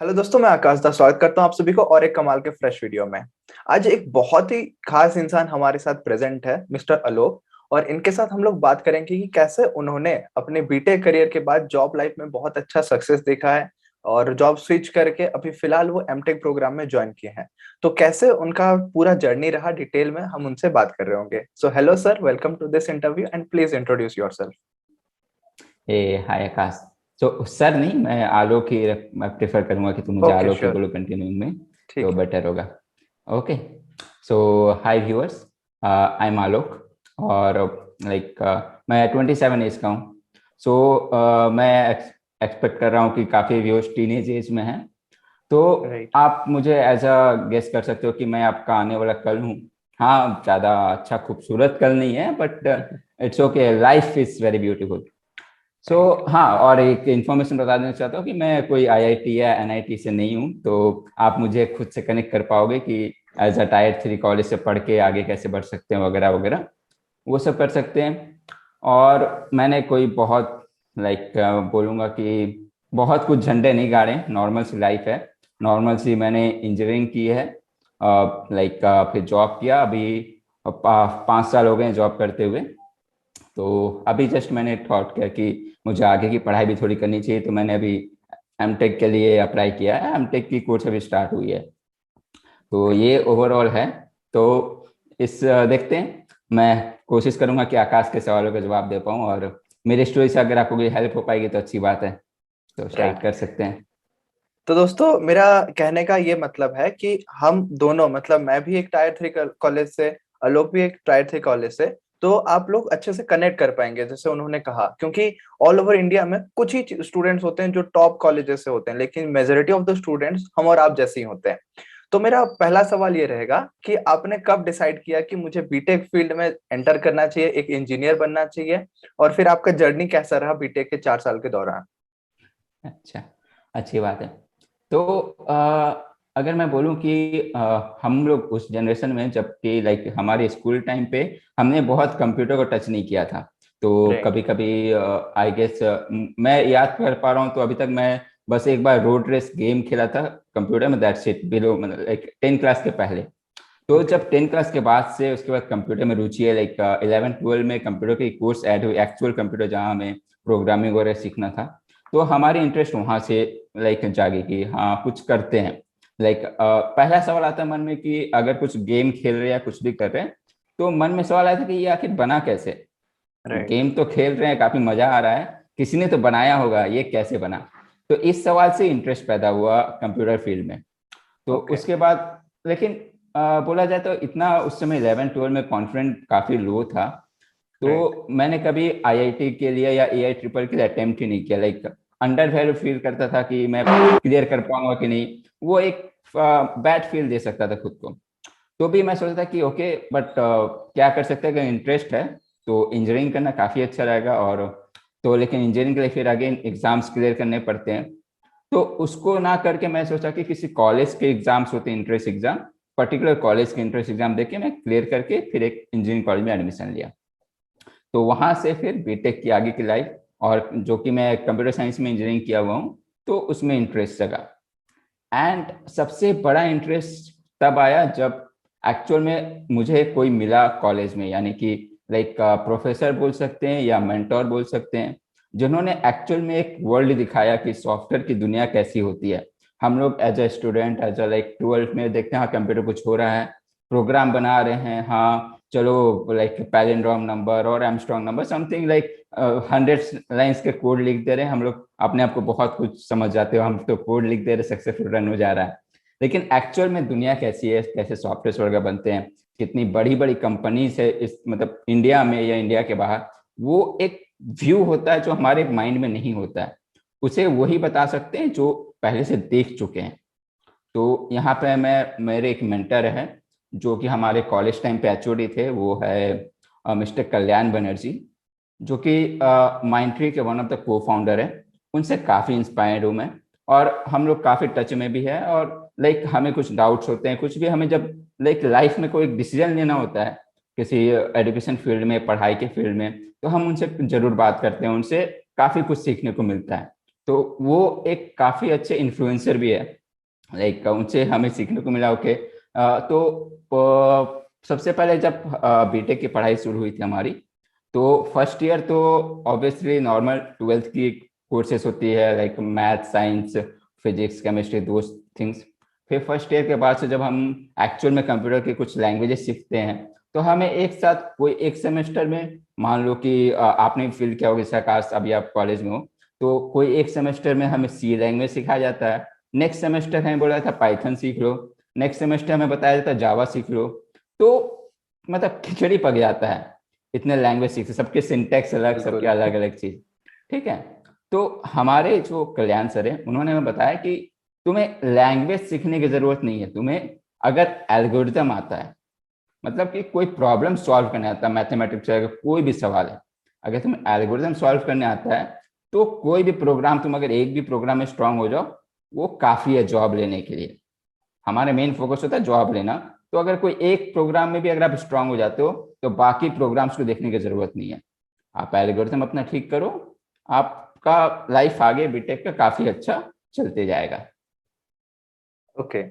Hello दोस्तों, मैं आकाश दास स्वागत करता हूं आप सभी को और एक कमाल के फ्रेश वीडियो में। आज एक बहुत ही खास इंसान हमारे साथ प्रेजेंट है, मिस्टर आलोक। और इनके साथ हम लोग बात करेंगे कि कैसे उन्होंने अपने बीटेक करियर के बाद जॉब लाइफ में बहुत अच्छा सक्सेस देखा है और जॉब स्विच करके अभी फिलहाल वो एमटेक प्रोग्राम में ज्वाइन किए हैं। तो कैसे उनका पूरा जर्नी रहा, डिटेल में हम उनसे बात कर रहे होंगे। So hello sir, welcome to this interview and please introduce yourself. Hi Akash. तो सर नहीं, मैं आलोक ही मैं प्रेफर करूंगा कि तुम मुझे ओके, आलोक ही श्योर। बोलो कंटिन्यूइंग में। तो ठीक है। बेटर होगा। Okay. So hi viewers, I am Alok. और लाइक मैं 27 एज का हूँ। सो मैं एक्सपेक्ट कर रहा हूँ कि काफ़ी व्यूअर्स टीनेज एज में हैं। तो राइट। आप मुझे एज अ गेस कर सकते हो कि मैं आपका आने वाला कल हूँ। हाँ, ज़्यादा अच्छा खूबसूरत कल नहीं है, but it's okay, life is very beautiful. So thank you. हाँ, और एक इन्फॉर्मेशन बता देना चाहता हूँ कि मैं कोई आईआईटी या एनआईटी से नहीं हूँ। तो आप मुझे खुद से कनेक्ट कर पाओगे कि एज अ टायर 3 कॉलेज से पढ़ के आगे कैसे बढ़ सकते हैं, वगैरह वगैरह वो सब कर सकते हैं। और मैंने कोई बहुत लाइक बोलूँगा कि बहुत कुछ झंडे नहीं गाड़े, नॉर्मल सी लाइफ है। नॉर्मल सी मैंने इंजीनियरिंग की है, लाइक फिर जॉब किया। अभी 5 साल हो गए जॉब करते हुए। तो अभी जस्ट मैंने थॉट किया कि मुझे आगे की पढ़ाई भी थोड़ी करनी चाहिए, तो मैंने अभी एमटेक के लिए अप्लाई किया है। एमटेक की कोर्स अभी स्टार्ट हुई है। तो ये ओवरऑल है। तो इस देखते हैं। मैं कोशिश करूंगा कि आकाश के सवालों का जवाब दे पाऊँ, और मेरी स्टोरी से अगर आपको कोई हेल्प हो पाएगी तो अच्छी बात है। तो स्टार्ट राइट। कर सकते हैं। तो दोस्तों, मेरा कहने का ये मतलब है कि हम दोनों, मतलब मैं भी एक टायर 3 कॉलेज से, आलोक भी एक टायर 3 कॉलेज से। तो आप लोग अच्छे से कनेक्ट कर पाएंगे जैसे उन्होंने कहा, क्योंकि ऑल ओवर इंडिया में कुछ ही स्टूडेंट्स होते हैं जो टॉप कॉलेजेस से होते हैं, लेकिन मेजोरिटी ऑफ द स्टूडेंट्स हम और आप जैसे ही होते हैं। तो मेरा पहला सवाल ये रहेगा कि आपने कब डिसाइड किया कि मुझे बीटेक फील्ड में एंटर करना चाहिए, एक इंजीनियर बनना चाहिए, और फिर आपका जर्नी कैसा रहा बीटेक के 4 साल के दौरान। अच्छा, अच्छी बात है। तो अगर मैं बोलूं कि हम लोग उस जनरेशन में, जबकि लाइक हमारे स्कूल टाइम पे हमने बहुत कंप्यूटर को टच नहीं किया था। तो राइट। कभी कभी आई गेस मैं याद कर पा रहा हूँ, तो अभी तक मैं बस एक बार रोड रेस गेम खेला था कंप्यूटर में, दैट्स इट, बिलो मतलब लाइक 10 क्लास के पहले। तो ओके। जब 10 क्लास के बाद से उसके बाद कंप्यूटर में रुचि है, लाइक 11 12 में कंप्यूटर की कोर्स ऐड हुई, एक्चुअल कंप्यूटर जहाँ हमें प्रोग्रामिंग वगैरह सीखना था। तो हमारी इंटरेस्ट वहाँ से लाइक जागी कि हाँ कुछ करते हैं। लाइक पहला सवाल आता है मन में कि अगर कुछ गेम खेल रहे हैं या कुछ भी कर रहे हैं, तो मन में सवाल आया था कि ये आखिर बना कैसे। राइट। गेम तो खेल रहे हैं, काफी मजा आ रहा है, किसी ने तो बनाया होगा, ये कैसे बना। तो इस सवाल से इंटरेस्ट पैदा हुआ कंप्यूटर फील्ड में। तो ओके। उसके बाद लेकिन बोला जाए तो इतना उस समय 11 12 में कॉन्फिडेंट काफी लो था। राइट। तो मैंने कभी आईआईटी के लिए या एआई ट्रिपल के लिए अटेम्प्ट ही नहीं किया। लाइक अंडर वैल्यू फील करता था कि मैं क्लियर कर पाऊंगा कि नहीं। वो एक बैड फील दे सकता था खुद को। तो भी मैं सोचता था कि ओके, बट क्या कर सकते हैं, अगर इंटरेस्ट है तो इंजीनियरिंग करना काफी अच्छा रहेगा। और तो लेकिन इंजीनियरिंग के लिए फिर अगेन एग्जाम्स क्लियर करने पड़ते हैं। तो उसको ना करके मैं सोचा कि किसी कॉलेज के एग्जाम्स होते हैं, इंट्रेंस एग्जाम, पर्टिकुलर कॉलेज के इंट्रेंस एग्जाम देके मैं क्लियर करके फिर एक इंजीनियरिंग कॉलेज में एडमिशन लिया। तो वहां से फिर बीटेक की आगे की लाइफ, और जो कि मैं कंप्यूटर साइंस में इंजीनियरिंग किया हुआ हूँ, तो उसमें इंटरेस्ट जगा। एंड सबसे बड़ा इंटरेस्ट तब आया जब एक्चुअल में मुझे कोई मिला कॉलेज में, यानी कि लाइक प्रोफेसर बोल सकते हैं या मेंटोर बोल सकते हैं, जिन्होंने एक्चुअल में एक वर्ल्ड दिखाया कि सॉफ्टवेयर की दुनिया कैसी होती है। हम लोग as a student, as a like 12th में देखते हैं हाँ कंप्यूटर कुछ हो रहा है, प्रोग्राम बना रहे हैं, हाँ चलो लाइक पैलिंड्रोम नंबर और Armstrong number something like 100 lines के कोड लिख दे रहे हैं। हम लोग अपने आप को बहुत कुछ समझ जाते हो, हम तो कोड लिख दे रहे, सक्सेसफुल रन हो जा रहा है। लेकिन एक्चुअल में दुनिया कैसी है, कैसे सॉफ्टवेयर वगैरह बनते हैं, कितनी बड़ी बड़ी कंपनीज है इस मतलब इंडिया में या इंडिया के बाहर, वो एक व्यू होता है जो हमारे माइंड में नहीं होता है। उसे वही बता सकते हैं जो पहले से देख चुके हैं। तो यहाँ पे मैं, मेरे एक मेंटर है जो कि हमारे कॉलेज टाइम पे एचओडी थे, वो है मिस्टर कल्याण बनर्जी, जो कि माइंडट्री के वन ऑफ द को फाउंडर है। उनसे काफ़ी इंस्पायर्ड हूँ मैं। और हम लोग काफ़ी टच में भी है। और लाइक हमें कुछ डाउट्स होते हैं, कुछ भी हमें जब लाइक लाइफ में कोई डिसीजन लेना होता है किसी एजुकेशन फील्ड में, पढ़ाई के फील्ड में, तो हम उनसे जरूर बात करते हैं, उनसे काफ़ी कुछ सीखने को मिलता है। तो वो एक काफी अच्छे इन्फ्लुएंसर भी है, लाइक उनसे हमें सीखने को मिला। ओके, सबसे पहले जब बीटेक की पढ़ाई शुरू हुई थी हमारी, तो फर्स्ट ईयर तो ऑब्वियसली नॉर्मल ट्वेल्थ की कोर्सेस होती है, like math, science, physics, chemistry, दो थिंग्स। फिर फर्स्ट ईयर के बाद से जब हम एक्चुअल में कंप्यूटर की कुछ लैंग्वेजेस सीखते हैं, तो हमें एक साथ कोई एक सेमेस्टर में, मान लो कि आपने फील किया होगा, आकाश अभी आप कॉलेज में हो, तो कोई एक सेमेस्टर में हमें सी लैंग्वेज सिखाया जाता है, नेक्स्ट सेमेस्टर हमें बोला था पाइथन सीख लो, नेक्स्ट सेमेस्टर हमें बताया जाता है जावा सीख लो। तो मतलब खिचड़ी पक जाता है, इतने लैंग्वेज सीखते, सबके सिंटेक्स अलग, सबके बिल्कुल। अलग अलग चीज। ठीक है, तो हमारे जो कल्याण सर है, उन्होंने हमें बताया कि तुम्हें लैंग्वेज सीखने की जरूरत नहीं है, तुम्हें अगर एल्गोरिथम आता है, मतलब कि कोई प्रॉब्लम सॉल्व करने आता है, मैथमेटिक्स है, कोई भी सवाल है, अगर तुम्हें एल्गोरिथम सॉल्व करने आता है, तो कोई भी प्रोग्राम, तुम अगर एक भी प्रोग्राम में स्ट्रांग हो जाओ, वो काफी है जॉब लेने के लिए। हमारा मेन फोकस होता है जॉब लेना। तो अगर कोई एक प्रोग्राम में भी अगर आप स्ट्रांग हो जाते हो, तो बाकी प्रोग्राम्स को देखने की जरूरत नहीं है। आप एल्गोरिथम अपना ठीक करो, आपका लाइफ आगे बीटेक का काफी अच्छा चलते जाएगा। ओके।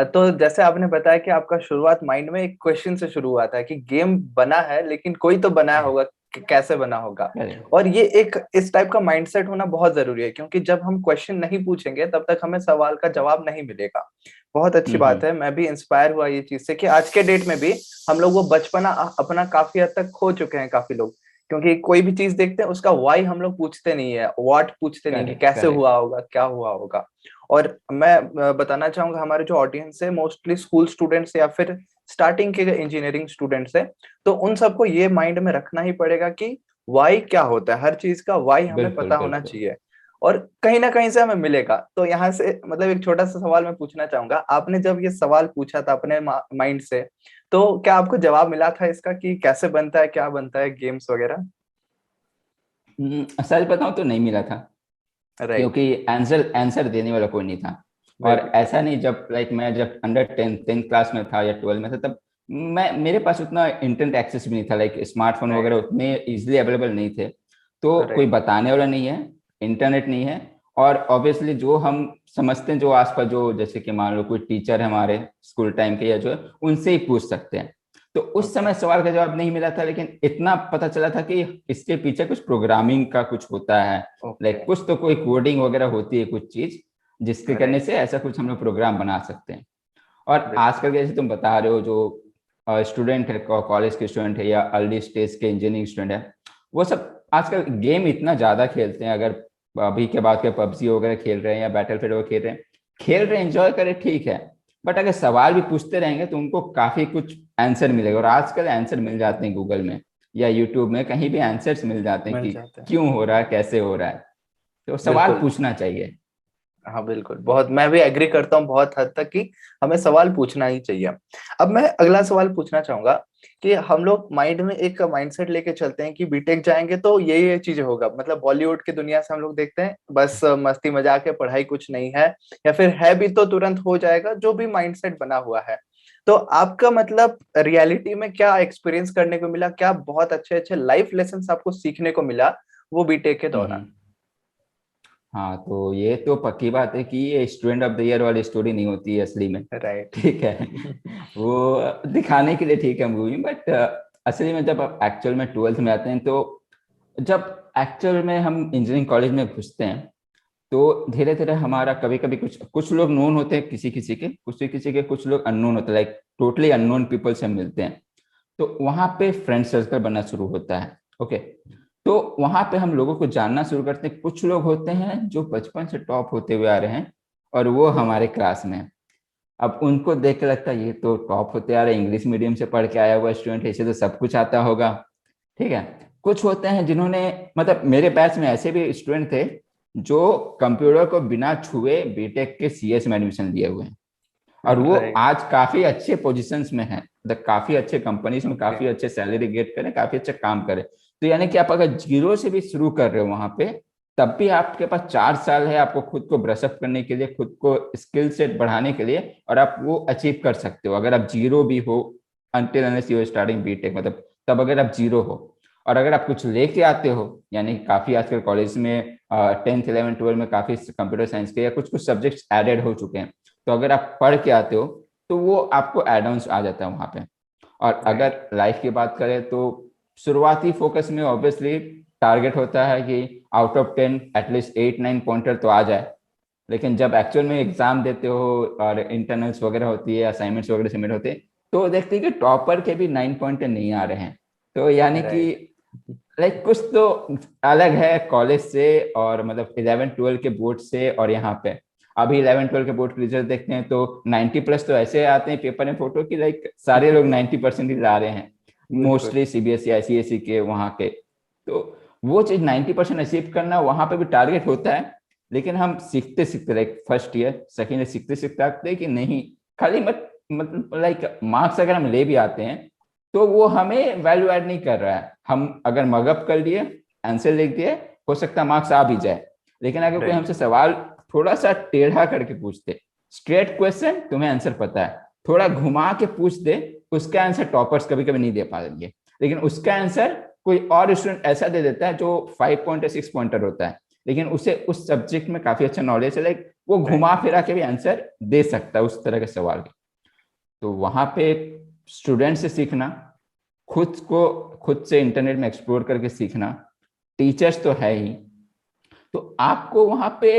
तो जैसे आपने बताया कि आपका शुरुआत माइंड में एक क्वेश्चन से शुरू हुआ था कि गेम बना है, लेकिन कोई तो बनाया होगा कि कैसे बना होगा। और ये एक इस टाइप का माइंडसेट होना बहुत जरूरी है, क्योंकि जब हम क्वेश्चन नहीं पूछेंगे तब तक हमें सवाल का जवाब नहीं मिलेगा। बहुत अच्छी बात है, मैं भी इंस्पायर हुआ ये चीज से कि आज के डेट में भी हम लोग वो बचपना अपना काफी हद तक खो चुके हैं काफी लोग। क्योंकि कोई भी चीज देखते हैं उसका वाई हम लोग पूछते नहीं है, व्हाट पूछते नहीं कि करेक्ट कैसे करेक्ट। हुआ होगा, क्या हुआ होगा। और मैं बताना चाहूंगा हमारे जो ऑडियंस है मोस्टली स्कूल स्टूडेंट्स या फिर स्टार्टिंग के इंजीनियरिंग स्टूडेंट्स है, तो उन सबको ये माइंड में रखना ही पड़ेगा कि वाई क्या होता है, हर चीज का वाई हमें बिल्कुल पता होना बिल्कुल। चाहिए। और कहीं ना कहीं से हमें मिलेगा। तो यहाँ से मतलब एक छोटा सा सवाल मैं पूछना चाहूंगा, आपने जब ये सवाल पूछा था अपने माइंड से, तो क्या आपको जवाब मिला था इसका कि कैसे बनता है, क्या बनता है गेम्स वगैरह? सच बताऊं तो नहीं मिला था, राइट। क्योंकि आंसर आंसर देने वाला कोई नहीं था। और बिल्कुल। ऐसा नहीं, जब लाइक मैं जब अंडर टेंथ क्लास में था या ट्वेल्थ में था, तब मैं मेरे पास उतना इंटरनेट एक्सेस भी नहीं था, लाइक स्मार्टफोन वगैरह राइट। उतने इजिली अवेलेबल नहीं थे। तो कोई राइट। बताने वाला नहीं है, इंटरनेट नहीं है। और ऑब्वियसली जो हम समझते हैं, जो आसपास जो, जैसे कि मान लो कोई टीचर है हमारे स्कूल टाइम के, या जो है उनसे ही पूछ सकते हैं। तो उस ओके। समय सवाल का जवाब नहीं मिला था, लेकिन इतना पता चला था कि इसके पीछे कुछ प्रोग्रामिंग का कुछ होता है, ओके। लाइक कुछ तो कोई कोडिंग वगैरह होती है, कुछ चीज जिसके करने राइट। से ऐसा कुछ हम लोग प्रोग्राम बना सकते हैं। और बिल्कुल। आजकल के जैसे तुम बता रहे हो, जो स्टूडेंट है, कॉलेज के स्टूडेंट है या अर्ली स्टेज के इंजीनियरिंग स्टूडेंट है, वो सब आजकल गेम इतना ज्यादा खेलते हैं। अगर अभी के बाद के पबजी वगैरह खेल रहे हैं या बैटलफील्ड वगैरह खेल रहे हैं, एंजॉय करें, ठीक है। बट अगर सवाल भी पूछते रहेंगे तो उनको काफी कुछ आंसर मिलेगा। और आजकल आंसर मिल जाते हैं गूगल में या यूट्यूब में, कहीं भी आंसर्स मिल जाते हैं मिल कि जाते हैं। क्यों हो रहा है, कैसे हो रहा है। तो सवाल बिल्कुल। पूछना चाहिए। हाँ बिल्कुल, बहुत मैं भी एग्री करता हूँ बहुत हद तक कि हमें सवाल पूछना ही चाहिए। अब मैं अगला सवाल पूछना चाहूंगा कि हम लोग माइंड में एक माइंडसेट लेके चलते हैं कि बीटेक जाएंगे तो ये चीजें होगा, मतलब बॉलीवुड की दुनिया से हम लोग देखते हैं बस मस्ती मजाक है, पढ़ाई कुछ नहीं है, या फिर है भी तो तुरंत हो जाएगा, जो भी माइंडसेट बना हुआ है। तो आपका मतलब रियलिटी में क्या एक्सपीरियंस करने को मिला, क्या बहुत अच्छे अच्छे लाइफ लेसन आपको सीखने को मिला वो बीटेक के दौरान? हम्म। हाँ, तो ये तो पक्की बात है कि ये स्टूडेंट ऑफ द ईयर वाली स्टोरी नहीं होती है असली में। राइट। ठीक है, वो दिखाने के लिए ठीक है मूवी, बट असली में जब आप एक्चुअल में ट्वेल्थ में आते हैं, तो जब एक्चुअल में हम इंजीनियरिंग कॉलेज में घुसते हैं, तो धीरे धीरे हमारा कभी कभी कुछ कुछ लोग नोन होते हैं, किसी किसी के कुछ लोग अननोन होते हैं, लाइक टोटली अननोन पीपल से हम मिलते हैं। तो वहां पे फ्रेंड सर्कल बनना शुरू होता है। ओके, तो वहां पे हम लोगों को जानना शुरू करते हैं। कुछ लोग होते हैं जो बचपन से टॉप होते हुए आ रहे हैं, और वो हमारे क्लास में हैं। अब उनको देख के लगता है ये तो टॉप होते आ रहे हैं, इंग्लिश मीडियम से पढ़ के आया हुआ स्टूडेंट है, इसे तो सब कुछ आता होगा। ठीक है, कुछ होते हैं जिन्होंने, मतलब मेरे बैच में ऐसे भी स्टूडेंट थे जो कंप्यूटर को बिना छुए बीटेक के सीएस में एडमिशन लिए हुए हैं, और वो राइट। आज काफी अच्छे पोजीशंस में है, मतलब काफी अच्छे कंपनीज में ओके। काफी अच्छे सैलरी गेट करें, काफी अच्छा काम करें। तो यानी कि आप अगर जीरो से भी शुरू कर रहे हो वहां पे, तब भी आपके पास 4 साल है आपको खुद को ब्रशअप करने के लिए, खुद को स्किल सेट बढ़ाने के लिए, और आप वो अचीव कर सकते हो अगर आप जीरो भी हो। Until unless you are starting BTech, मतलब तब अगर आप जीरो हो। और अगर आप कुछ लेके आते हो, यानी काफी आजकल कॉलेज में 10th 11th 12 में काफी कंप्यूटर साइंस के या कुछ कुछ सब्जेक्ट्स एडेड हो चुके हैं, तो अगर आप पढ़ के आते हो तो वो आपको एड ऑन्स आ जाता है वहां पे। और अगर लाइफ की बात करें तो शुरुआती फोकस में ऑब्वियसली टारगेट होता है कि आउट ऑफ 10 एटलीस्ट 8 9 पॉइंटर तो आ जाए। लेकिन जब एक्चुअल में एग्जाम देते हो और इंटरनल्स वगैरह होती है, असाइनमेंट्स वगैरह सबमिट होते हैं, तो देखते हैं कि टॉपर के भी 9 पॉइंटर नहीं आ रहे हैं। तो यानी कि राइट। लाइक कुछ तो अलग है कॉलेज से, और मतलब 11 12 के बोर्ड से और यहाँ पे। अभी 11 12 के बोर्ड के रिजल्ट देखते हैं तो 90+ तो ऐसे आते हैं पेपर में फोटो की, लाइक सारे लोग 90% ही ला रहे हैं, बिल्कुल। मोस्टली सीबीएसई आईसीएसई के वहाँ के। तो वो चीज 90% अचीव करना वहां पे भी टारगेट होता है। लेकिन हम सीखते सीखते like first year second year सीखते सीखते आते हैं कि नहीं, खाली मत मतलब लाइक मार्क्स अगर हम ले भी आते हैं तो वो हमें वैल्यू ऐड नहीं कर रहा है। हम अगर मगअप कर लिए, आंसर लिख दिए, हो सकता है मार्क्स आ भी जाए। लेकिन अगर कोई राइट। हमसे सवाल थोड़ा सा टेढ़ा करके पूछते, स्ट्रेट क्वेश्चन तुम्हें आंसर पता है, थोड़ा घुमा के पूछ दे, उसका आंसर टॉपर्स कभी कभी नहीं दे पाएंगे। लेकिन उसका आंसर कोई और स्टूडेंट ऐसा दे देता है जो 5 पॉइंटर 6 पॉइंटर होता है, लेकिन उसे उस सब्जेक्ट में काफी अच्छा नॉलेज है, लाइक वो राइट। घुमा फिरा के भी आंसर दे सकता है उस तरह के सवाल के। तो वहां पे स्टूडेंट से सीखना, खुद से इंटरनेट में एक्सप्लोर करके सीखना, टीचर्स तो है ही। तो आपको वहां पे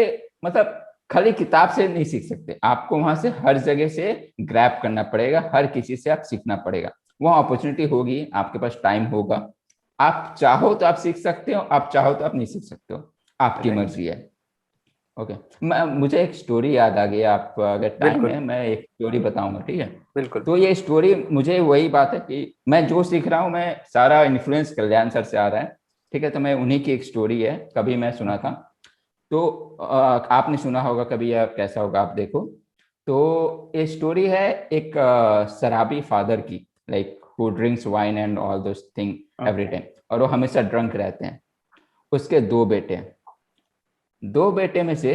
मतलब खाली किताब से नहीं सीख सकते, आपको वहां से हर जगह से ग्रैब करना पड़ेगा, हर किसी से आप सीखना पड़ेगा। वहां अपॉर्चुनिटी होगी, आपके पास टाइम होगा, आप चाहो तो आप सीख सकते हो, आप चाहो तो आप नहीं सीख सकते हो, आपकी राइट। मर्जी है। ओके, मुझे एक स्टोरी याद आ गई, आप अगर टाइम बिल्कुल। है मैं एक स्टोरी बताऊंगा, ठीक है। बिल्कुल। तो ये स्टोरी मुझे वही बात है कि मैं जो सीख रहा हूँ, मैं सारा इन्फ्लुएंस कल्याण सर से आ रहा है, ठीक है। तो मैं उन्हीं की एक स्टोरी है, कभी मैं सुना था। तो आपने सुना होगा कभी, या कैसा होगा आप देखो। तो ये स्टोरी है एक शराबी फादर की, like who drinks wine and all those thing every okay. Time, और वो हमेशा ड्रंक रहते हैं। उसके दो बेटे हैं। दो बेटे में से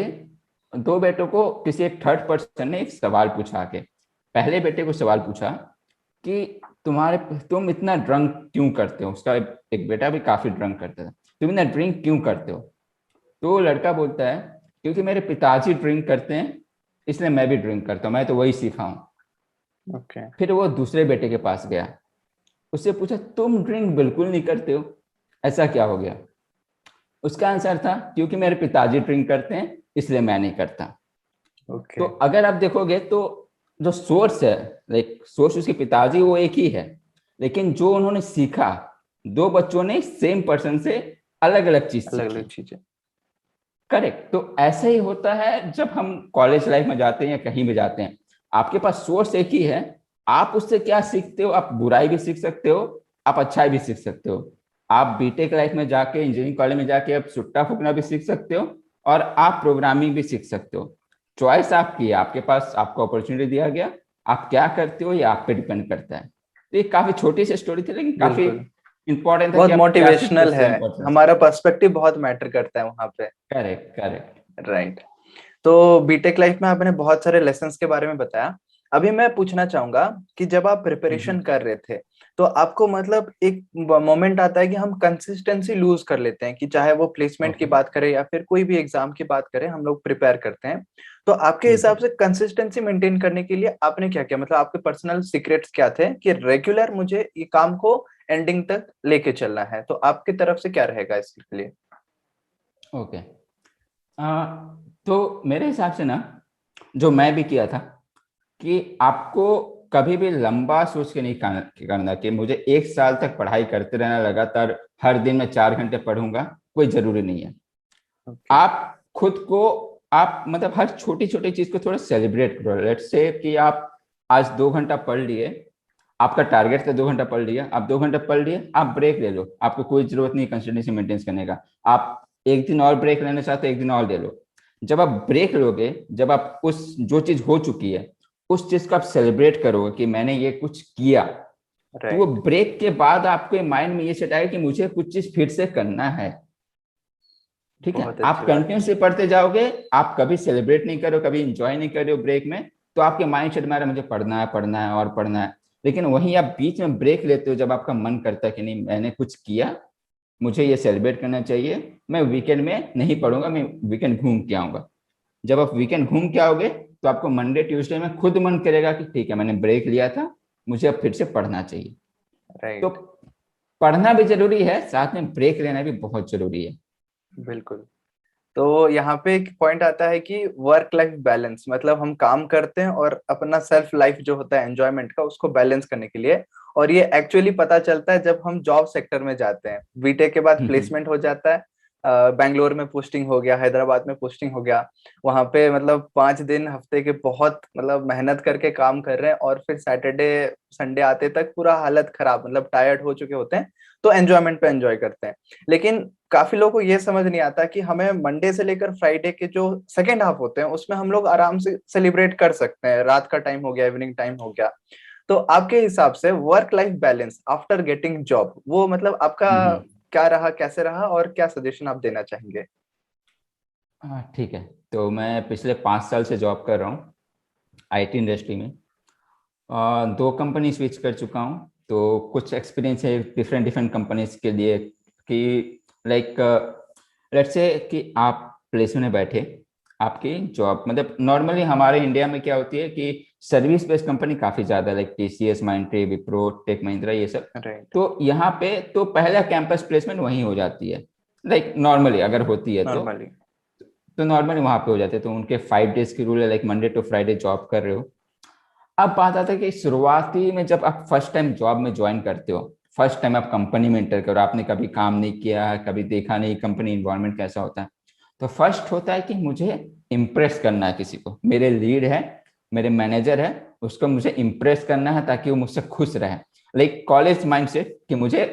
दो बेटों को किसी एक थर्ड पर्सन ने एक सवाल पूछा के, पहले बेटे को सवाल पूछा कि तुम इतना ड्रंक क्यों करते हो। उसका एक बेटा भी काफी ड्रंक करता था, तुम इतना ड्रिंक क्यों करते हो। तो वो लड़का बोलता है क्योंकि मेरे पिताजी ड्रिंक करते हैं, इसलिए मैं भी ड्रिंक करता हूँ, मैं तो वही सीखा हूँ। ओके। फिर वो दूसरे बेटे के पास गया, उससे पूछा तुम ड्रिंक बिल्कुल नहीं करते हो, ऐसा क्या हो गया। उसका आंसर था क्योंकि मेरे पिताजी ड्रिंक करते हैं इसलिए मैं नहीं करता। तो ओके। अगर आप देखोगे तो जो सोर्स है, लाइक सोर्स उसके पिताजी वो एक ही है, लेकिन जो उन्होंने सीखा, दो बच्चों ने सेम पर्सन से अलग अलग चीज अलग अलग सीखी। चीजें। करेक्ट। तो ऐसे ही होता है जब हम कॉलेज लाइफ में जाते हैं या कहीं भी जाते हैं, आपके पास सोर्स एक ही है, आप उससे क्या सीखते हो, आप बुराई भी सीख सकते हो, आप अच्छाई भी सीख सकते हो। आप बीटेक लाइफ में जाके, इंजीनियरिंग कॉलेज में जाके आप सुट्टा फूकना भी सीख सकते हो, और आप प्रोग्रामिंग भी सीख सकते हो। चॉइस आपकी है, आपके पास आपको अपॉर्चुनिटी दिया गया, आप क्या करते हो ये आप पे डिपेंड करता है। तो ये काफी छोटी सी स्टोरी थी, लेकिन काफी बिल्कुल। इंपॉर्टेंट है कि बहुत आप क्या सीखते हो मोटिवेशनल है। सेम पर्सन से। हमारा पर्सपेक्टिव बहुत मैटर करता है वहां पे। Correct correct. राइट। तो बीटेक लाइफ में आपने बहुत सारे लेसन्स के बारे में बताया। अभी मैं पूछना चाहूंगा कि जब आप प्रिपरेशन कर रहे थे, तो आपको मतलब एक मोमेंट आता है कि हम कंसिस्टेंसी लूज कर लेते हैं, कि चाहे वो प्लेसमेंट की ओके। बात करें या फिर कोई भी एग्जाम की बात करें, हम लोग प्रिपेयर करते हैं। तो आपके हिसाब से कंसिस्टेंसी मेंटेन करने के लिए आपने क्या किया, मतलब आपके पर्सनल सीक्रेट्स क्या थे कि रेगुलर मुझे ये काम को एंडिंग तक लेके चलना है, तो आपकी तरफ से क्या रहेगा इसके लिए? ओके। तो मेरे हिसाब से ना, जो मैं भी किया था, कि आपको कभी भी लंबा सोच के नहीं करना कि मुझे 1 साल तक पढ़ाई करते रहना लगातार, हर दिन मैं 4 घंटे पढ़ूंगा, कोई जरूरी नहीं है। ओके। आप खुद को, आप मतलब हर छोटी छोटी चीज को थोड़ा सेलिब्रेट करो। लेट्स से कि आप आज 2 घंटा पढ़ लिए, आपका टारगेट था 2 घंटा पढ़ लिया, आप 2 घंटा पढ़ लिए, आप ब्रेक ले लो, आपको कोई जरूरत नहीं कंसिस्टेंसी मेंटेन करने का। आप एक दिन और ब्रेक लेना चाहते हो, एक दिन और ले लो। जब आप ब्रेक लोगे, जब आप उस जो चीज हो चुकी है उस चीज को आप सेलिब्रेट करोगे कि मैंने ये कुछ किया, तो वो राइट। ब्रेक के बाद आपके माइंड में ये सेट आएगा कि मुझे कुछ चीज फिर से करना है। ठीक है, बहुत आप अच्छी बात है। कंटिन्यूसली पढ़ते जाओगे, आप कभी सेलिब्रेट नहीं करो, कभी इंजॉय नहीं करो ब्रेक में, तो आपके माइंड सेट में आ रहा है मुझे पढ़ना है और पढ़ना है। लेकिन वहीं आप बीच में ब्रेक लेते हो जब आपका मन करता है कि नहीं मैंने कुछ किया, मुझे ये सेलिब्रेट करना चाहिए, मैं वीकेंड में नहीं पढ़ूंगा, मैं वीकेंड घूम के आऊंगा। जब आप वीकेंड घूम के आओगे तो आपको मंडे ट्यूसडे में खुद मन करेगा कि ठीक है, मैंने ब्रेक लिया था, मुझे अब फिर से पढ़ना चाहिए। तो राइट। पढ़ना भी जरूरी है, साथ में ब्रेक लेना भी बहुत जरूरी है। बिल्कुल। तो यहाँ पे एक पॉइंट आता है कि वर्क लाइफ बैलेंस, मतलब हम काम करते हैं और अपना सेल्फ लाइफ जो होता है एंजॉयमेंट का, उसको बैलेंस करने के लिए। और ये एक्चुअली पता चलता है जब हम जॉब सेक्टर में जाते हैं, बीटेक के बाद प्लेसमेंट हो जाता है। बैंगलोर में पोस्टिंग हो गया, हैदराबाद में पोस्टिंग हो गया। वहां पे मतलब 5 दिन हफ्ते के बहुत मतलब मेहनत करके काम कर रहे हैं, और फिर सैटरडे संडे आते तक पूरा हालत खराब, मतलब टायर्ड हो चुके होते हैं। तो एंजॉयमेंट पे एंजॉय करते हैं। लेकिन काफी लोगों को ये समझ नहीं आता कि हमें मंडे से लेकर फ्राइडे के जो सेकेंड हाफ होते हैं उसमें हम लोग आराम से सेलिब्रेट कर सकते हैं। रात का टाइम हो गया, इवनिंग टाइम हो गया। तो आपके हिसाब से work life balance after getting job, वो मतलब आपका क्या रहा, कैसे रहा, और क्या सजेशन आप देना चाहेंगे? हाँ ठीक है। तो मैं पिछले 5 साल से जॉब कर रहा हूँ आईटी इंडस्ट्री में। 2 कंपनी स्विच कर चुका हूँ, तो कुछ एक्सपीरियंस है डिफरेंट डिफरेंट कंपनीज के लिए कि लाइक लेट्स से कि आप प्लेसमेंट में बैठे, आपकी जॉब मतलब नॉर्मली हमारे इंडिया में क्या होती है कि सर्विस बेस्ड कंपनी काफ़ी ज़्यादा, लाइक टीसीएस, माइंट्री, विप्रो, टेक महिंद्रा, ये सब। राइट। तो यहाँ पे तो पहला कैंपस प्लेसमेंट वहीं हो जाती है, लाइक नॉर्मली अगर होती है नॉर्मली। तो नॉर्मली वहाँ पे हो जाते हैं। तो उनके 5 डेज की रूल है, like Monday to Friday job कर रहे हो। अब बात आता है कि शुरुआती में जब आप फर्स्ट टाइम जॉब में ज्वाइन करते हो, फर्स्ट टाइम आप कंपनी में इंटर करो, आपने कभी काम नहीं किया है, कभी देखा नहीं कंपनी इन्वायरमेंट कैसा होता है, तो फर्स्ट होता है कि मुझे इम्प्रेस करना है किसी को। मेरे लीड है, मेरे मैनेजर है, उसको मुझे इम्प्रेस करना है ताकि वो मुझसे खुश रहे। लाइक कॉलेज माइंडसेट कि मुझे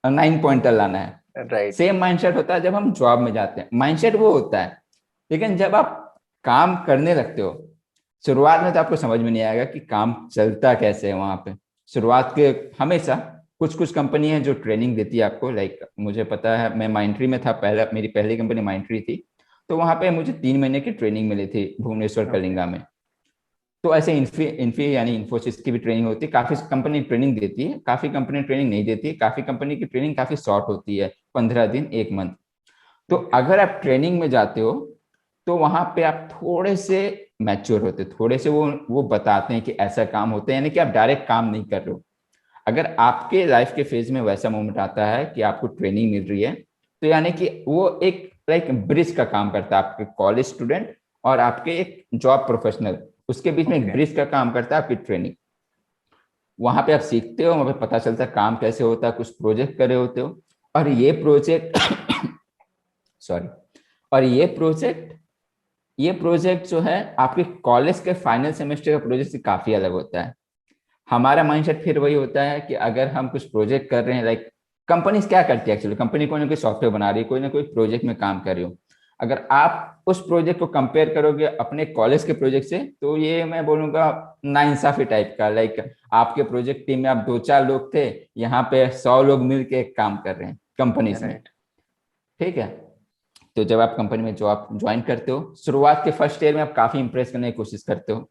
9 पॉइंटर लाना है, राइट। सेम माइंडसेट होता है जब हम जॉब में जाते हैं, माइंडसेट वो होता है। लेकिन जब आप काम करने लगते हो, शुरुआत में तो आपको समझ में नहीं आएगा कि काम चलता कैसे है वहां पे। शुरुआत के हमेशा कुछ कुछ कंपनी है जो ट्रेनिंग देती है आपको, लाइक मुझे पता है, मैं माइंट्री में था, पहला मेरी पहली कंपनी माइंट्री थी। तो वहां पे मुझे 3 महीने की ट्रेनिंग मिली थी भुवनेश्वर ओके। कलिंगा में। तो ऐसे इन्फी इन्फी यानी इन्फोसिस की भी ट्रेनिंग होती है, काफी कंपनी ट्रेनिंग देती है, काफी कंपनी ट्रेनिंग नहीं देती है, काफी कंपनी की ट्रेनिंग काफी शॉर्ट होती है, 15 दिन, 1 मंथ। तो ओके। अगर आप ट्रेनिंग में जाते हो तो वहां पे आप थोड़े से मैच्योर होते, थोड़े से वो बताते हैं कि ऐसा काम होता है, यानी कि आप डायरेक्ट काम नहीं कर रहे हो। अगर आपके लाइफ के फेज में वैसा मोमेंट आता है कि आपको ट्रेनिंग मिल रही है, तो यानी कि वो एक लाइक ब्रिज का काम करता है आपके कॉलेज स्टूडेंट और आपके एक जॉब प्रोफेशनल, उसके बीच में एक ओके। ब्रिज का काम करता है आपकी ट्रेनिंग। वहां पे आप सीखते हो, वहां पे पता चलता है काम कैसे होता है, कुछ प्रोजेक्ट कर रहे होते हो। और ये प्रोजेक्ट सॉरी, और ये प्रोजेक्ट जो है आपके कॉलेज के फाइनल सेमेस्टर के प्रोजेक्ट से काफी अलग होता है। हमारा माइंडसेट फिर वही होता है कि अगर हम कुछ प्रोजेक्ट कर रहे हैं, लाइक कंपनीज क्या करती है एक्चुअली, कंपनी कोई ना कोई सॉफ्टवेयर बना रही है, कोई ना कोई प्रोजेक्ट में काम कर रही हो। अगर आप उस प्रोजेक्ट को कंपेयर करोगे अपने कॉलेज के प्रोजेक्ट से, तो ये मैं बोलूंगा नाइंसाफी टाइप का, लाइक आपके प्रोजेक्ट टीम में आप 2-4 लोग थे, यहाँ पे 100 लोग मिलके काम कर रहे हैं कंपनीज में। राइट। ठीक है। तो जब आप कंपनी में जॉब ज्वाइन करते हो, शुरुआत के फर्स्ट ईयर में आप काफी इंप्रेस करने की कोशिश करते हो।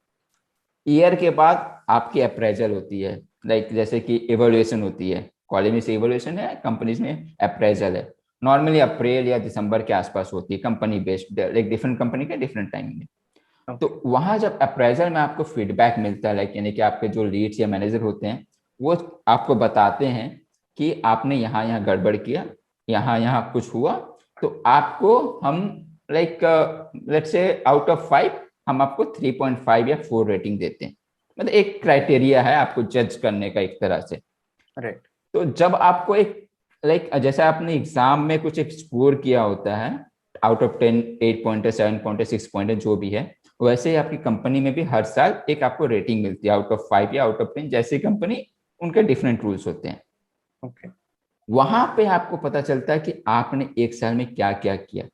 ईयर के बाद आपकी अप्रेजल होती है, लाइक जैसे कि इवोल्यूशन होती है, कॉलेज में से इवोल्यूशन है, कंपनीज में अप्रेजल है। नॉर्मली अप्रैल या दिसंबर के आसपास होती है, company based, like different company के डिफरेंट टाइमिंग में। ओके। तो वहां जब अप्रेजल में आपको फीडबैक मिलता है, लाइक यानी कि आपके जो लीड्स या मैनेजर होते हैं, वो आपको बताते हैं कि आपने यहाँ यहाँ गड़बड़ किया, यहाँ यहाँ कुछ हुआ, तो आपको हम like let's say out of 5 हम आपको 3.5 या 4 रेटिंग देते हैं। मतलब एक क्राइटेरिया है आपको जज करने का एक तरह से। राइट। तो जब आपको एक लाइक जैसे आपने एग्जाम में कुछ एक स्कोर किया होता है, आउट ऑफ 10 8 पॉइंट है, 7 पॉइंट है, 6 पॉइंट है, जो भी है, वैसे ही आपकी कंपनी में भी हर साल एक आपको रेटिंग मिलती है, आउट ऑफ 5 या आउट ऑफ 10, जैसी कंपनी उनके डिफरेंट रूल्स होते हैं। ओके। वहां पे आपको पता चलता है कि आपने 1 साल में क्या क्या किया।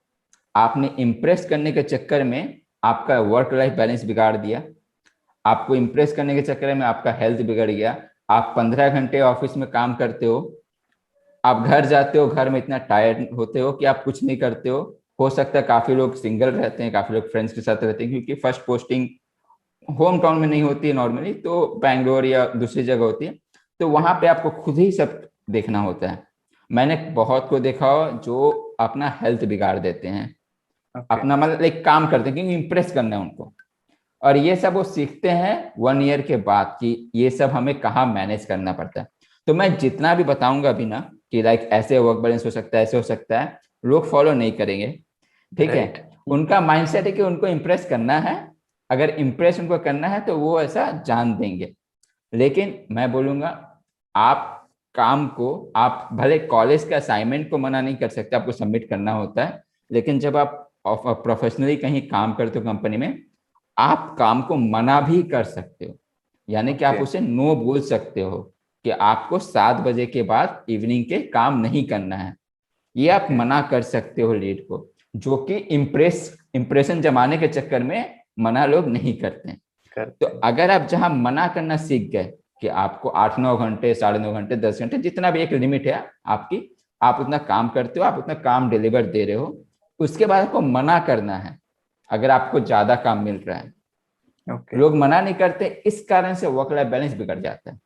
आपने इम्प्रेस करने के चक्कर में आपका वर्क लाइफ बैलेंस बिगाड़ दिया, आपको इम्प्रेस करने के चक्कर में आपका हेल्थ बिगड़ गया, आप 15 घंटे ऑफिस में काम करते हो, आप घर जाते हो, घर में इतना टायर्ड होते हो कि आप कुछ नहीं करते हो सकता है काफी लोग सिंगल रहते हैं, काफी लोग फ्रेंड्स के साथ रहते हैं, क्योंकि फर्स्ट पोस्टिंग होम टाउन में नहीं होती है नॉर्मली, तो बैंगलोर या दूसरी जगह होती है। तो वहां पे आपको खुद ही सब देखना होता है। मैंने बहुत को देखा हो जो अपना हेल्थ बिगाड़ देते हैं, ओके। अपना मतलब एक काम करते हैं क्योंकि इम्प्रेस करना है उनको। और ये सब वो सीखते हैं 1 ईयर के बाद कि ये सब हमें कहाँ मैनेज करना पड़ता है। तो मैं जितना भी बताऊंगा अभी ना कि लाइक ऐसे वर्क बैलेंस हो सकता है, ऐसे हो सकता है, लोग फॉलो नहीं करेंगे। ठीक है, राइट। उनका माइंडसेट है कि उनको इम्प्रेस करना है, अगर इम्प्रेस उनको करना है तो वो ऐसा जान देंगे। लेकिन मैं बोलूंगा, आप काम को, आप भले कॉलेज के असाइनमेंट को मना नहीं कर सकते, आपको सबमिट करना होता है, लेकिन जब आप प्रोफेशनली कहीं काम करते हो कंपनी में, आप काम को मना भी कर सकते हो। यानी कि आप ओके। उसे नो बोल सकते हो कि आपको 7 बजे के बाद इवनिंग के काम नहीं करना है। ये आप ओके। मना कर सकते हो लीड को, जो कि इम्प्रेशन जमाने के चक्कर में मना लोग नहीं करते हैं। तो करते हैं। अगर आप जहां मना करना सीख गए कि आपको 8-9 घंटे, 9.5 घंटे, 10 घंटे, जितना भी एक लिमिट है आपकी, आप उतना काम करते हो, आप उतना काम डिलीवर दे रहे हो, उसके बाद आपको मना करना है अगर आपको ज्यादा काम मिल रहा है। ओके। लोग मना नहीं करते, इस कारण से वर्क लाइफ बैलेंस बिगड़ जाता है।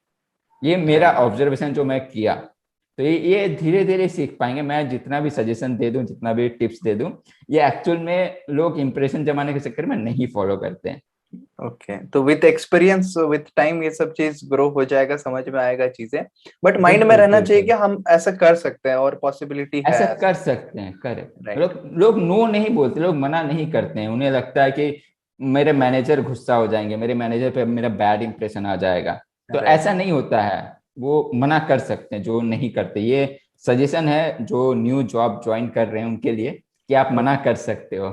ये मेरा राइट। ऑब्जर्वेशन जो मैं किया। तो ये धीरे धीरे सीख पाएंगे। मैं जितना भी सजेशन दे दूं, जितना भी टिप्स दे दूं, ये एक्चुअल में लोग इंप्रेशन जमाने के चक्कर में नहीं फॉलो करते हैं। ओके, तो विथ एक्सपीरियंस विथ टाइम ये सब चीज ग्रो हो जाएगा, समझ में आएगा चीजें। बट माइंड में बिल्कुल रहना चाहिए कि बिल्कुल, हम ऐसा कर सकते हैं और पॉसिबिलिटी है ऐसा ऐसा। कर सकते हैं, करेक्ट। राइट। लोग लोग नो नहीं बोलते, लोग मना नहीं करते हैं। उन्हें लगता है कि मेरे मैनेजर गुस्सा हो जाएंगे, मेरे मैनेजर पे मेरा बैड इंप्रेशन आ जाएगा। तो राइट। ऐसा नहीं होता है, वो मना कर सकते हैं जो नहीं करते। ये सजेशन है जो न्यू जॉब ज्वाइन कर रहे हैं उनके लिए, कि आप मना कर सकते हो।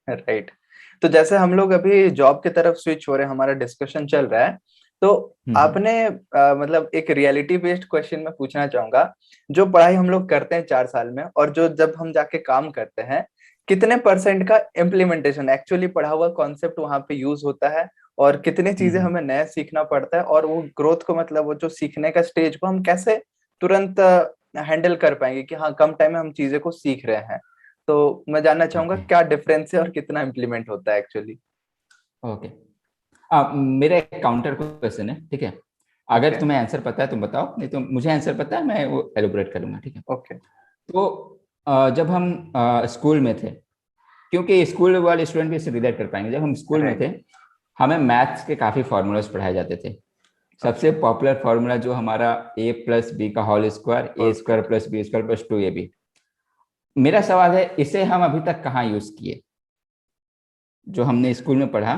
राइट। तो जैसे हम लोग अभी जॉब की तरफ स्विच हो रहे हैं, हमारा डिस्कशन चल रहा है, तो हम्म। आपने मतलब एक रियलिटी बेस्ड क्वेश्चन में पूछना चाहूंगा। जो पढ़ाई हम लोग करते हैं 4 साल में, और जो जब हम जाके काम करते हैं, कितने परसेंट का इम्प्लीमेंटेशन एक्चुअली पढ़ा हुआ कॉन्सेप्ट वहां पे यूज होता है, और कितनी चीजें हम्म। हमें नया सीखना पड़ता है, और वो ग्रोथ को, मतलब वो जो सीखने का स्टेज को हम कैसे तुरंत हैंडल कर पाएंगे कि हाँ कम टाइम में हम चीजें को सीख रहे हैं। तो मैं जानना चाहूंगा ओके क्या डिफरेंस है और कितना इम्प्लीमेंट होता है एक्चुअली। ओके। मेरा एक काउंटर क्वेश्चन है, ठीक है? अगर ओके। तुम्हें आंसर पता है तुम बताओ, नहीं तो मुझे आंसर पता है, मैं वो एलोबरेट करूंगा, ठीक है? ओके। तो जब हम स्कूल में थे, क्योंकि स्कूल वाले स्टूडेंट भी इससे रिलेट कर पाएंगे, जब हम स्कूल में राइट। थे, हमें मैथ्स के काफी फॉर्मूलाज पढ़ाए जाते थे। सबसे ओके। पॉपुलर फॉर्मूला जो हमारा a+b का whole square, A whole square square. Plus B square plus 2ab। मेरा सवाल है, इसे हम अभी तक कहाँ यूज किए? जो हमने स्कूल में पढ़ा,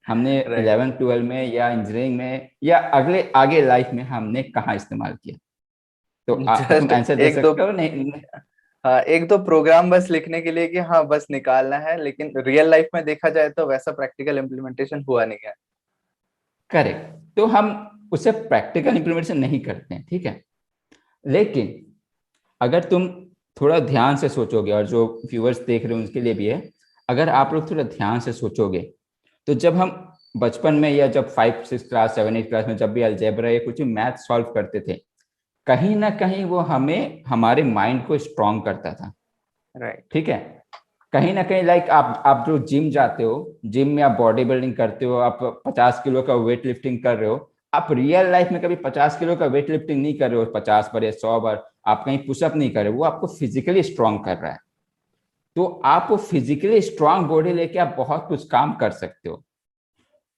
हमने राइट। 11 12 में या इंजीनियरिंग में या अगले आगे लाइफ में हमने कहाँ इस्तेमाल किया? तो तुम जस्ट आंसर दे एक दो, सकते हो नहीं? हाँ एक दो प्रोग्राम बस लिखने के लिए कि हाँ बस निकालना है, लेकिन रियल लाइफ में देखा जाए तो वैसा प्रैक्टिकल इम्प्लीमेंटेशन हुआ नहीं है। करेक्ट, तो हम उसे प्रैक्टिकल इंप्लीमेंटेशन नहीं करते हैं, ठीक है? लेकिन अगर तुम थोड़ा ध्यान से सोचोगे, और जो व्यूअर्स देख रहे हो उनके लिए भी है, अगर आप लोग थोड़ा ध्यान से सोचोगे, तो जब हम बचपन में या जब 5 6 क्लास 7 8 क्लास में जब भी अलजेब्रा या कुछ भी मैथ सॉल्व करते थे, कहीं ना कहीं वो हमें हमारे माइंड को स्ट्रांग करता था। राइट। ठीक है, कहीं ना कहीं लाइक आप जो जिम जाते हो, जिम में आप बॉडी बिल्डिंग करते हो, आप 50 किलो का वेट लिफ्टिंग कर रहे हो, आप रियल लाइफ में कभी 50 किलो का वेट लिफ्टिंग नहीं कर रहे हो 50 बार या 100 बार, आप कहीं पुशअप नहीं कर रहे हो, वो आपको फिजिकली स्ट्रांग कर रहा है। तो आप वो फिजिकली स्ट्रांग बॉडी लेके आप बहुत कुछ काम कर सकते हो।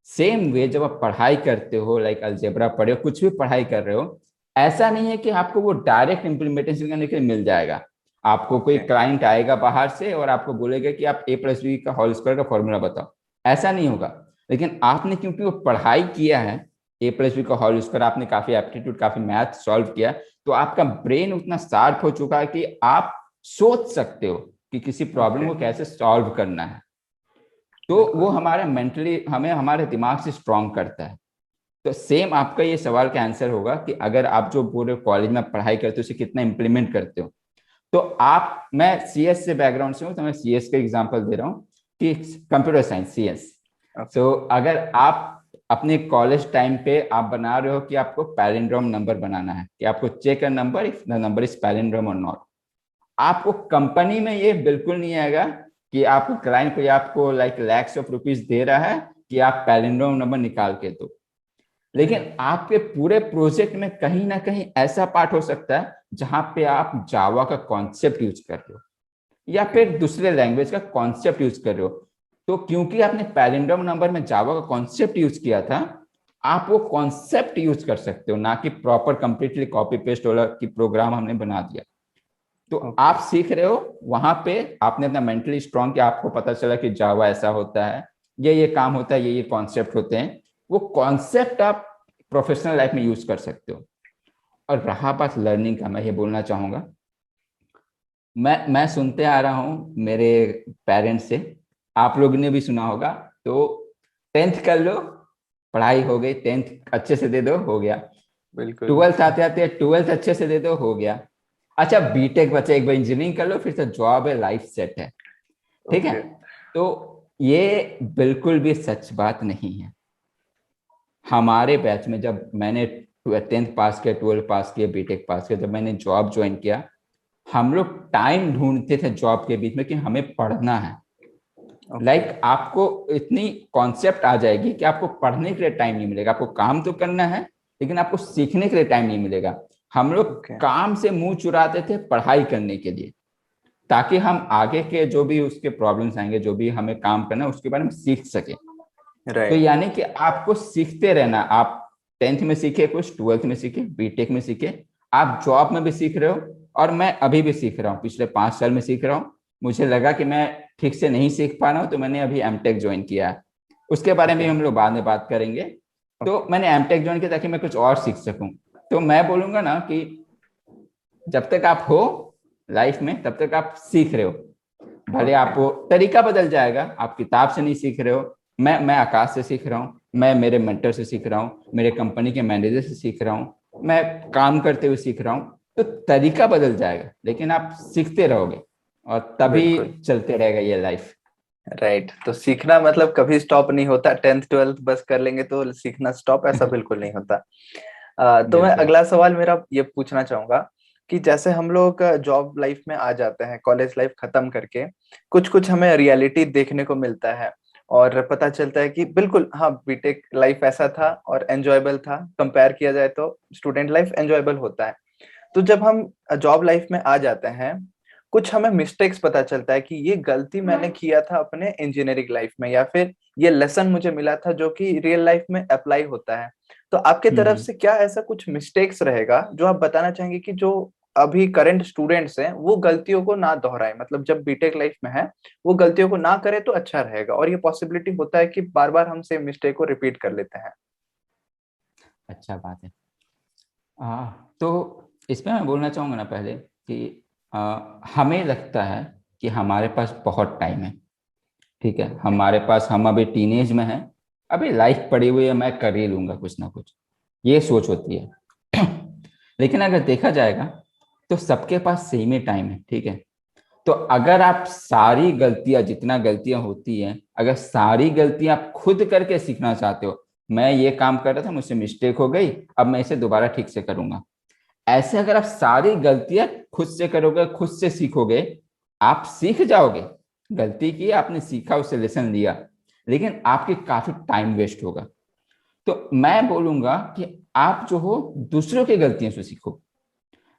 सेम वे जब आप पढ़ाई करते हो, लाइक अलजेब्रा पढ़े हो, कुछ भी पढ़ाई कर रहे हो, ऐसा नहीं है कि आपको वो डायरेक्ट इंप्लीमेंटेशन करने के लिए मिल जाएगा। आपको कोई ओके। क्लाइंट आएगा बाहर से और आपको बोलेगा कि आप a+b का होल स्क्वायर का फॉर्मूला बताओ, ऐसा नहीं होगा। लेकिन आपने क्योंकि वो पढ़ाई किया है, a+b का होल स्क्वायर, आपने काफी एप्टीट्यूड, काफी मैथ सॉल्व किया, तो आपका ब्रेन उतना शार्प हो चुका है कि आप सोच सकते हो कि किसी प्रॉब्लम ओके। को कैसे सॉल्व करना है। तो वो बिल्कुल। हमारे मेंटली, हमें हमारे दिमाग से स्ट्रांग करता है। तो सेम आपका ये सवाल का आंसर होगा कि अगर आप जो पूरे कॉलेज में पढ़ाई करते हो उसे कितना इंप्लीमेंट करते हो। तो आप, मैं सीएस से बैकग्राउंड से हूँ, तो मैं सीएस का एग्जांपल दे रहा हूँ कि कंप्यूटर साइंस सीएस। ओके। सो अगर आप अपने कॉलेज टाइम पे आप बना रहे हो कि आपको पैलिंड्रोम नंबर बनाना है, कि आपको check a number if the number is palindrome और नॉट, आपको कंपनी में ये बिल्कुल नहीं आएगा कि आपको क्लाइंट को, आपको लाइक लैक्स ऑफ रुपीज दे रहा है कि आप पैलिंड्रोम नंबर निकाल के दो। लेकिन आपके पूरे प्रोजेक्ट में कहीं ना कहीं ऐसा पार्ट हो सकता है जहां पे आप जावा का कॉन्सेप्ट यूज कर रहे हो या फिर दूसरे लैंग्वेज का कॉन्सेप्ट यूज कर रहे हो। तो क्योंकि आपने पैलिंड्रोम नंबर में जावा का कॉन्सेप्ट यूज किया था, आप वो कॉन्सेप्ट यूज कर सकते हो, ना कि प्रॉपर कंप्लीटली कॉपी पेस्ट वाला की प्रोग्राम हमने बना दिया। तो ओके। आप सीख रहे हो, वहां पे आपने अपना मेंटली स्ट्रांग किया, आपको पता चला कि जावा ऐसा होता है, ये काम होता है, ये कॉन्सेप्ट होते हैं। वो कॉन्सेप्ट आप प्रोफेशनल लाइफ में यूज कर सकते हो। और रहा बात लर्निंग का, मैं ये बोलना चाहूंगा, मैं सुनते आ रहा हूँ मेरे पेरेंट्स से, आप लोग ने भी सुना होगा, तो 10th कर लो, पढ़ाई हो गई, 10th अच्छे से दे दो, हो गया। बिल्कुल। 12th आते आते 12th अच्छे से दे दो, हो गया। अच्छा बीटेक बचा, एक बार इंजीनियरिंग कर लो, फिर तो जॉब है, लाइफ सेट है। ठीक है। ओके। तो ये बिल्कुल भी सच बात नहीं है। हमारे बैच में जब मैंने 10th पास किया, 12th पास किया, बीटेक पास किया, जब मैंने जॉब ज्वाइन किया, हम लोग टाइम ढूंढते थे जॉब के बीच में कि हमें पढ़ना है। ओके। आपको इतनी कॉन्सेप्ट आ जाएगी कि आपको पढ़ने के लिए टाइम नहीं मिलेगा। आपको काम तो करना है, लेकिन आपको सीखने के लिए टाइम नहीं मिलेगा। हम लोग ओके। काम से मुंह चुराते थे पढ़ाई करने के लिए, ताकि हम आगे के जो भी उसके प्रॉब्लम्स आएंगे, जो भी हमें काम करना है, उसके बारे में सीख सके। तो राइट। यानी कि आपको सीखते रहना। आप 10th में सीखे कुछ, 12th में सीखे, बीटेक में सीखे, आप जॉब में भी सीख रहे हो, और मैं अभी भी सीख रहा हूँ, पिछले 5 साल में सीख रहा हूँ। मुझे लगा कि मैं ठीक से नहीं सीख पा रहा हूँ, तो मैंने अभी एमटेक ज्वाइन किया है। उसके बारे में ओके। हम लोग बाद में बात करेंगे। तो ओके। मैंने एमटेक ज्वाइन किया ताकि मैं कुछ और सीख सकूं। तो मैं बोलूंगा ना कि जब तक आप हो लाइफ में, तब तक आप सीख रहे हो। भले ओके। आपको तरीका बदल जाएगा, आप किताब से नहीं सीख रहे हो, मैं आकाश से सीख रहा हूँ, मैं मेरे मेंटर से सीख रहा हूँ, मेरे कंपनी के मैनेजर से सीख रहा हूँ, मैं काम करते हुए सीख रहा हूँ। तो तरीका बदल जाएगा, लेकिन आप सीखते रहोगे, और तभी बिल्कुल। चलते रहेगा ये लाइफ। राइट। तो सीखना मतलब कभी स्टॉप नहीं होता, 10th 12th बस कर लेंगे तो सीखना स्टॉप, ऐसा बिल्कुल नहीं होता। तो मैं बिल्कुल। अगला सवाल मेरा ये पूछना चाहूंगा कि जैसे हम लोग जॉब लाइफ में आ जाते हैं, कॉलेज लाइफ खत्म करके, कुछ कुछ हमें रियलिटी देखने को मिलता है और पता चलता है कि बिल्कुल हाँ, बीटेक लाइफ ऐसा था और एंजॉयबल था, कंपेयर किया जाए तो स्टूडेंट लाइफ एंजॉयबल होता है। तो जब हम जॉब लाइफ में आ जाते हैं, कुछ हमें मिस्टेक्स पता चलता है कि ये गलती मैंने किया था अपने इंजीनियरिंग लाइफ में, या फिर ये लेसन मुझे मिला था जो कि रियल लाइफ में अप्लाई होता है। तो आपके तरफ हम्म। से क्या ऐसा कुछ मिस्टेक्स रहेगा जो आप बताना चाहेंगे कि जो अभी करंट स्टूडेंट्स हैं वो गलतियों को ना दोहराए, मतलब जब बीटेक लाइफ में है वो गलतियों को ना करे तो अच्छा रहेगा, और ये पॉसिबिलिटी होता है कि बार बार हम सेम मिस्टेक को रिपीट कर लेते हैं। अच्छा बात है। तो इसमें मैं बोलना चाहूंगा ना पहले कि हमें लगता है कि हमारे पास बहुत टाइम है। ठीक है, हमारे पास, हम अभी टीनेज में हैं, अभी लाइफ पड़ी हुई है, मैं कर ही लूंगा कुछ ना कुछ, ये सोच होती है। लेकिन अगर देखा जाएगा तो सबके पास सेम ही टाइम है। ठीक है। तो अगर आप सारी गलतियां, जितना गलतियां होती हैं, अगर सारी गलतियां आप खुद करके सीखना चाहते हो, मैं ये काम कर रहा था, मुझसे मिस्टेक हो गई, अब मैं इसे दोबारा ठीक से करूंगा, ऐसे अगर आप सारी गलतियां खुद से करोगे, खुद से सीखोगे, आप सीख जाओगे। गलती की, आपने सीखा, उससे लेसन लिया, लेकिन आपके काफी टाइम वेस्ट होगा। तो मैं बोलूंगा कि आप जो हो, दूसरों की गलतियों से सीखो।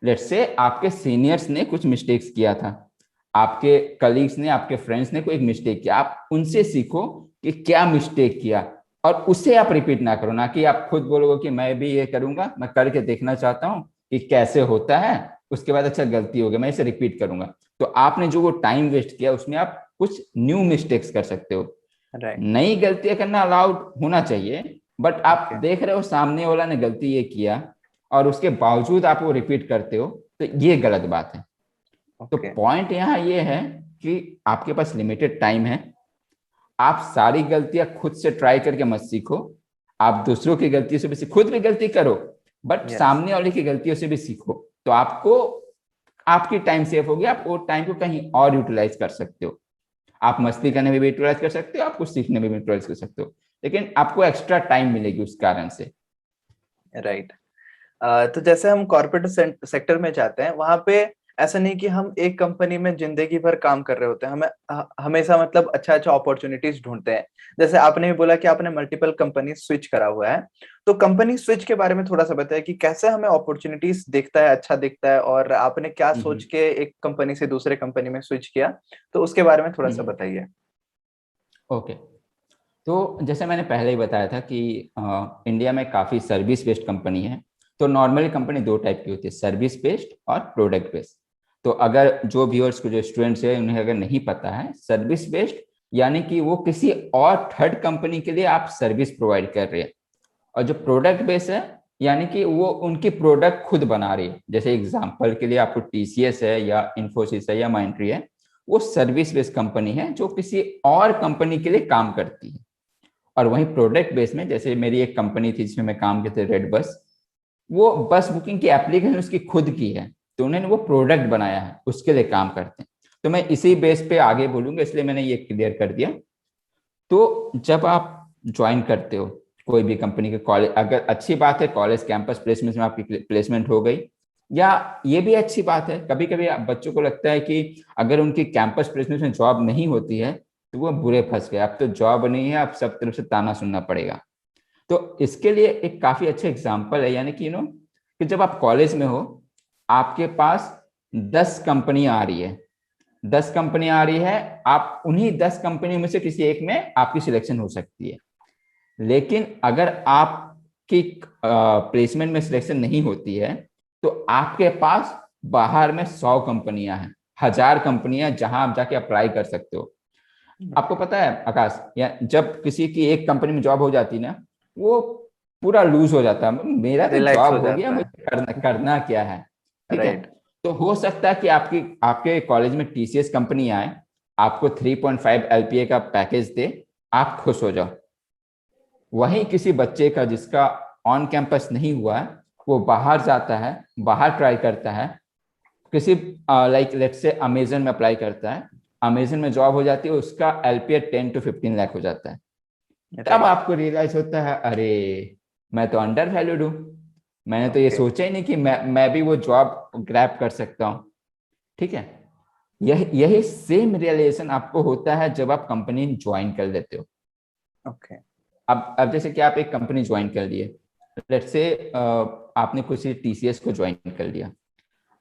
लेट्स से आपके सीनियर्स ने कुछ मिस्टेक्स किया था, आपके कलीग्स ने, आपके फ्रेंड्स ने कोई एक मिस्टेक किया, आप उनसे सीखो कि क्या मिस्टेक किया, और उसे आप रिपीट ना करो। ना कि आप खुद बोलोगे कि मैं भी ये करूंगा, मैं करके देखना चाहता हूँ कि कैसे होता है, उसके बाद अच्छा गलती हो गई, मैं इसे रिपीट करूंगा। तो आपने जो वो टाइम वेस्ट किया, उसमें आप कुछ न्यू मिस्टेक्स कर सकते हो। राइट। नई गलतियां करना अलाउड होना चाहिए, बट आप ओके। देख रहे हो सामने वाला ने गलती ये किया, और उसके बावजूद आप वो रिपीट करते हो, तो ये गलत बात है। तो ओके। पॉइंट यहाँ ये है कि आपके पास लिमिटेड टाइम है। आप सारी गलतियां खुद से ट्राई करके मत सीखो। आप दूसरों की गलतियों से भी सीखो, खुद भी गलती करो, बट यस। सामने वाले की गलतियों से भी सीखो। तो आपको, आपकी टाइम सेव होगी, आप वो टाइम को कहीं और यूटिलाइज कर सकते हो। आप मस्ती ओके। करने में भी यूटिलाइज कर सकते हो, आप कुछ सीखने में भी यूटिलाइज कर सकते हो, लेकिन आपको एक्स्ट्रा टाइम मिलेगी उस कारण से। राइट। तो जैसे हम कॉर्पोरेट सेक्टर में जाते हैं, वहां पे ऐसा नहीं कि हम एक कंपनी में जिंदगी भर काम कर रहे होते हैं, हमें हमेशा मतलब अच्छा अच्छा अपॉर्चुनिटीज ढूंढते हैं। जैसे आपने भी बोला कि आपने मल्टीपल कंपनी स्विच करा हुआ है, तो कंपनी स्विच के बारे में थोड़ा सा बताया कि कैसे हमें अपॉर्चुनिटीज दिखता है, अच्छा दिखता है, और आपने क्या सोच के एक कंपनी से दूसरे कंपनी में स्विच किया, तो उसके बारे में थोड़ा सा बताइए। ओके, तो जैसे मैंने पहले ही बताया था कि इंडिया में काफ़ी सर्विस बेस्ड कंपनी है। तो नॉर्मली कंपनी दो टाइप की होती है, सर्विस बेस्ड और प्रोडक्ट बेस्ड। तो अगर जो व्यूअर्स को, जो स्टूडेंट्स है, उन्हें अगर नहीं पता है, सर्विस बेस्ड यानी कि वो किसी और थर्ड कंपनी के लिए आप सर्विस प्रोवाइड कर रहे हैं। और जो प्रोडक्ट बेस्ड है यानी कि वो उनकी प्रोडक्ट खुद बना रही है। जैसे एग्जांपल के लिए आपको टीसीएस है या इन्फोसिस है या माइंट्री है, वो सर्विस बेस्ड कंपनी है जो किसी और कंपनी के लिए काम करती है। और वहीं प्रोडक्ट बेस में, जैसे मेरी एक कंपनी थी जिसमें मैं काम करते, रेड बस, वो बस बुकिंग की एप्लीकेशन उसकी खुद की है, तो उन्होंने वो प्रोडक्ट बनाया है, उसके लिए काम करते हैं। तो मैं इसी बेस पे आगे बोलूंगा, इसलिए मैंने ये क्लियर कर दिया। तो जब आप ज्वाइन करते हो कोई भी कंपनी के कॉलेज, अगर अच्छी बात है कॉलेज कैंपस प्लेसमेंट में आपकी प्लेसमेंट हो गई, या ये भी अच्छी बात है, कभी कभी बच्चों को लगता है कि अगर उनकी कैंपस प्लेसमेंट में जॉब नहीं होती है तो वो बुरे फंस गए, अब तो जॉब नहीं है, अब सब तरफ से ताना सुनना पड़ेगा। तो इसके लिए एक काफी अच्छा एग्जाम्पल है, यानी कि कि जब आप कॉलेज में हो, आपके पास 10 कंपनी आ रही है, 10 कंपनी आ रही है, आप उन्हीं 10 कंपनियों में से किसी एक में आपकी सिलेक्शन हो सकती है। लेकिन अगर आपकी प्लेसमेंट में सिलेक्शन नहीं होती है, तो आपके पास बाहर में 100 कंपनियां हैं, 1000 कंपनियां, जहां आप जाके अप्लाई कर सकते हो। आपको पता है आकाश, या जब किसी की एक कंपनी में जॉब हो जाती है ना, वो पूरा लूज हो जाता है, मेरा तो रिलैक्स हो जॉब हो गया, जाता है। मुझे करना क्या है। ठीक है। राइट। तो हो सकता है कि आपके कॉलेज में टीसीएस कंपनी आए, आपको 3.5 एलपीए का पैकेज दे, आप खुश हो जाओ। वहीं किसी बच्चे का जिसका ऑन कैंपस नहीं हुआ है, वो बाहर जाता है, बाहर ट्राई करता है, किसी लाइक लेट से अमेजन में अप्लाई करता है, अमेजन में जॉब हो जाती है, उसका एलपीए 10 to 15 लाख हो जाता है। तब राइट। आपको रियलाइज होता है, अरे मैं तो अंडर वैल्यूड हूँ, मैंने तो ये ओके। सोचा ही नहीं कि मैं भी वो जॉब ग्रैब कर सकता हूँ। ठीक है। यही सेम रियलाइजेशन आपको होता है जब आप कंपनी ज्वाइन कर लेते हो। ओके। अब जैसे कि आप एक कंपनी ज्वाइन कर लिए, लेट से आपने किसी टीसीएस को ज्वाइन कर लिया,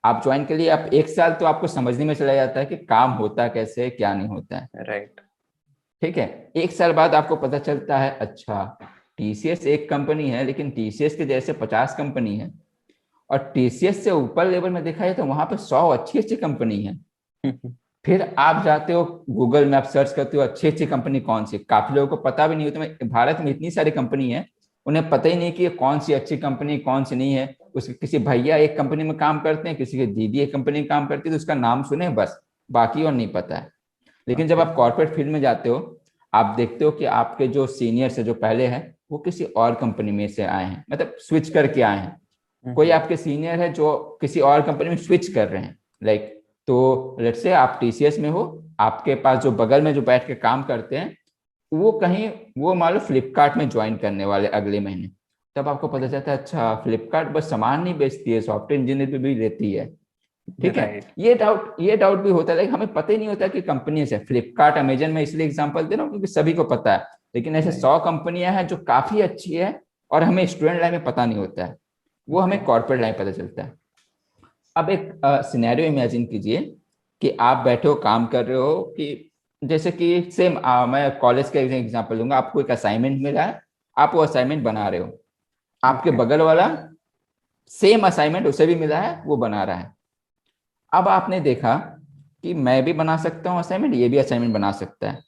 आप ज्वाइन कर लिए, आप एक साल तो आपको समझने में चला जाता है कि काम होता कैसे है, क्या नहीं होता है। राइट। ठीक है। एक साल बाद आपको पता चलता है, अच्छा टीसीएस एक कंपनी है, लेकिन टीसीएस के जैसे 50 कंपनी है, और टीसीएस से ऊपर लेवल में देखा जाए तो वहां पे 100 अच्छी अच्छी कंपनी है। फिर आप जाते हो गूगल में, आप सर्च करते हो अच्छी अच्छी कंपनी कौन सी, काफी लोगों को पता भी नहीं होता। भारत में इतनी सारी कंपनी है, उन्हें पता ही नहीं कि कौन सी अच्छी कंपनी कौन सी नहीं है। उसके किसी भैया एक कंपनी में काम करते हैं, किसी की दीदी एक कंपनी में काम करती है, तो उसका नाम सुने बस, बाकी और नहीं पता है। लेकिन जब ओके। आप कॉर्पोरेट फील्ड में जाते हो, आप देखते हो कि आपके जो सीनियर्स है, जो पहले हैं, वो किसी और कंपनी में से आए हैं, मतलब स्विच करके आए हैं। कोई आपके सीनियर है जो किसी और कंपनी में स्विच कर रहे हैं, लाइक, तो लेट्स से आप टीसीएस में हो, आपके पास जो बगल में जो बैठ के काम करते हैं, वो कहीं, वो मान लो फ्लिपकार्ट में ज्वाइन करने वाले अगले महीने। तब आपको पता चलता है, अच्छा फ्लिपकार्ट बस सामान नहीं बेचती है, सॉफ्टवेयर इंजीनियर भी लेती है। ठीक है। राइट। ये डाउट भी होता है, लेकिन हमें पता ही नहीं होता कि कंपनी से फ्लिपकार्ट अमेजन में इसलिए एग्जांपल दे रहा हूँ क्योंकि सभी को पता है, लेकिन ऐसे राइट। 100 कंपनियां हैं जो काफी अच्छी है, और हमें स्टूडेंट लाइफ में पता नहीं होता है, वो ओके। हमें कॉर्पोरेट लाइफ पता चलता है। अब एक सिनेरियो इमेजिन कीजिए कि आप बैठे हो, काम कर रहे हो, कि जैसे कि सेम मैं कॉलेज का एग्जांपल दूंगा, आपको एक असाइनमेंट मिला है, आप वो असाइनमेंट बना रहे हो, आपके ओके। बगल वाला सेम असाइनमेंट उसे भी मिला है, वो बना रहा है। अब आपने देखा कि मैं भी बना सकता हूँ असाइनमेंट, ये भी असाइनमेंट बना सकता है।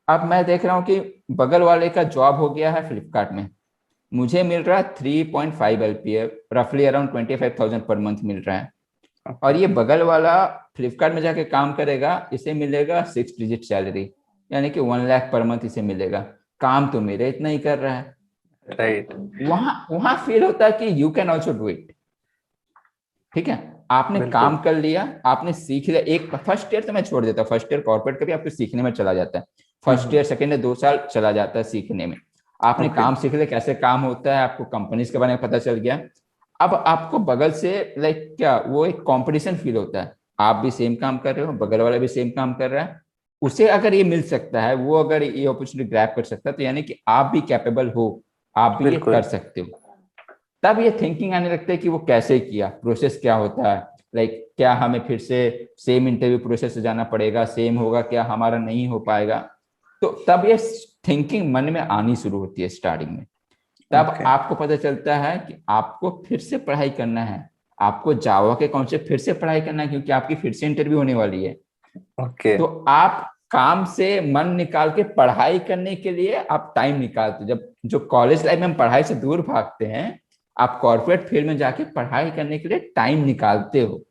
अब मैं देख रहा हूँ कि बगल वाले का जॉब हो गया है फ्लिपकार्ट में, मुझे मिल रहा है 3.5 एलपीए, रफली अराउंड 25,000 पर मंथ मिल रहा है। और ओके। ये बगल वाला फ्लिपकार्ट में जाके काम करेगा, इसे मिलेगा 6 डिजिट सैलरी, यानी कि 1 लाख पर मंथ इसे मिलेगा। काम तो मेरे इतना ही कर रहा है। राइट। वहां वहां फील होता है कि you can also do it. ठीक है। आपने काम बिल्कुल। कर लिया, आपने सीख लिया। एक फर्स्ट ईयर तो मैं छोड़ देता, फर्स्ट ईयर कॉर्पोरेट का भी आपको सीखने में चला जाता है, फर्स्ट ईयर सेकेंड ईयर 2 साल चला जाता है सीखने में। आपने ओके। काम सीख लिया, कैसे काम होता है, आपको कंपनीज के बारे में पता चल गया। अब आपको बगल से लाइक क्या वो एक कंपटीशन फील होता है, आप भी सेम काम कर रहे हो, बगल वाला भी सेम काम कर रहा है, उसे अगर ये मिल सकता है, वो अगर ये अपॉर्चुनिटी ग्रैब कर सकता है, तो यानी कि आप भी कैपेबल हो, आप भी ये कर बिल्कुल। सकते हो। तब ये थिंकिंग आने लगता है कि वो कैसे किया, प्रोसेस क्या होता है, लाइक क्या हमें फिर से सेम इंटरव्यू प्रोसेस से जाना पड़ेगा, सेम होगा क्या, हमारा नहीं हो पाएगा। तो तब ये थिंकिंग मन में आनी शुरू होती है स्टार्टिंग में। तब ओके। आपको पता चलता है कि आपको फिर से पढ़ाई करना है, आपको जावा के कॉन्सेप्ट फिर से पढ़ाई करना है, क्योंकि आपकी फिर से इंटरव्यू होने वाली है। ओके। तो आप काम से मन निकाल के पढ़ाई करने के लिए आप टाइम निकालते हो। जब जो कॉलेज लाइफ में हम पढ़ाई से दूर भागते हैं, आप कॉर्पोरेट फील्ड में जाके पढ़ाई करने के लिए टाइम निकालते हो।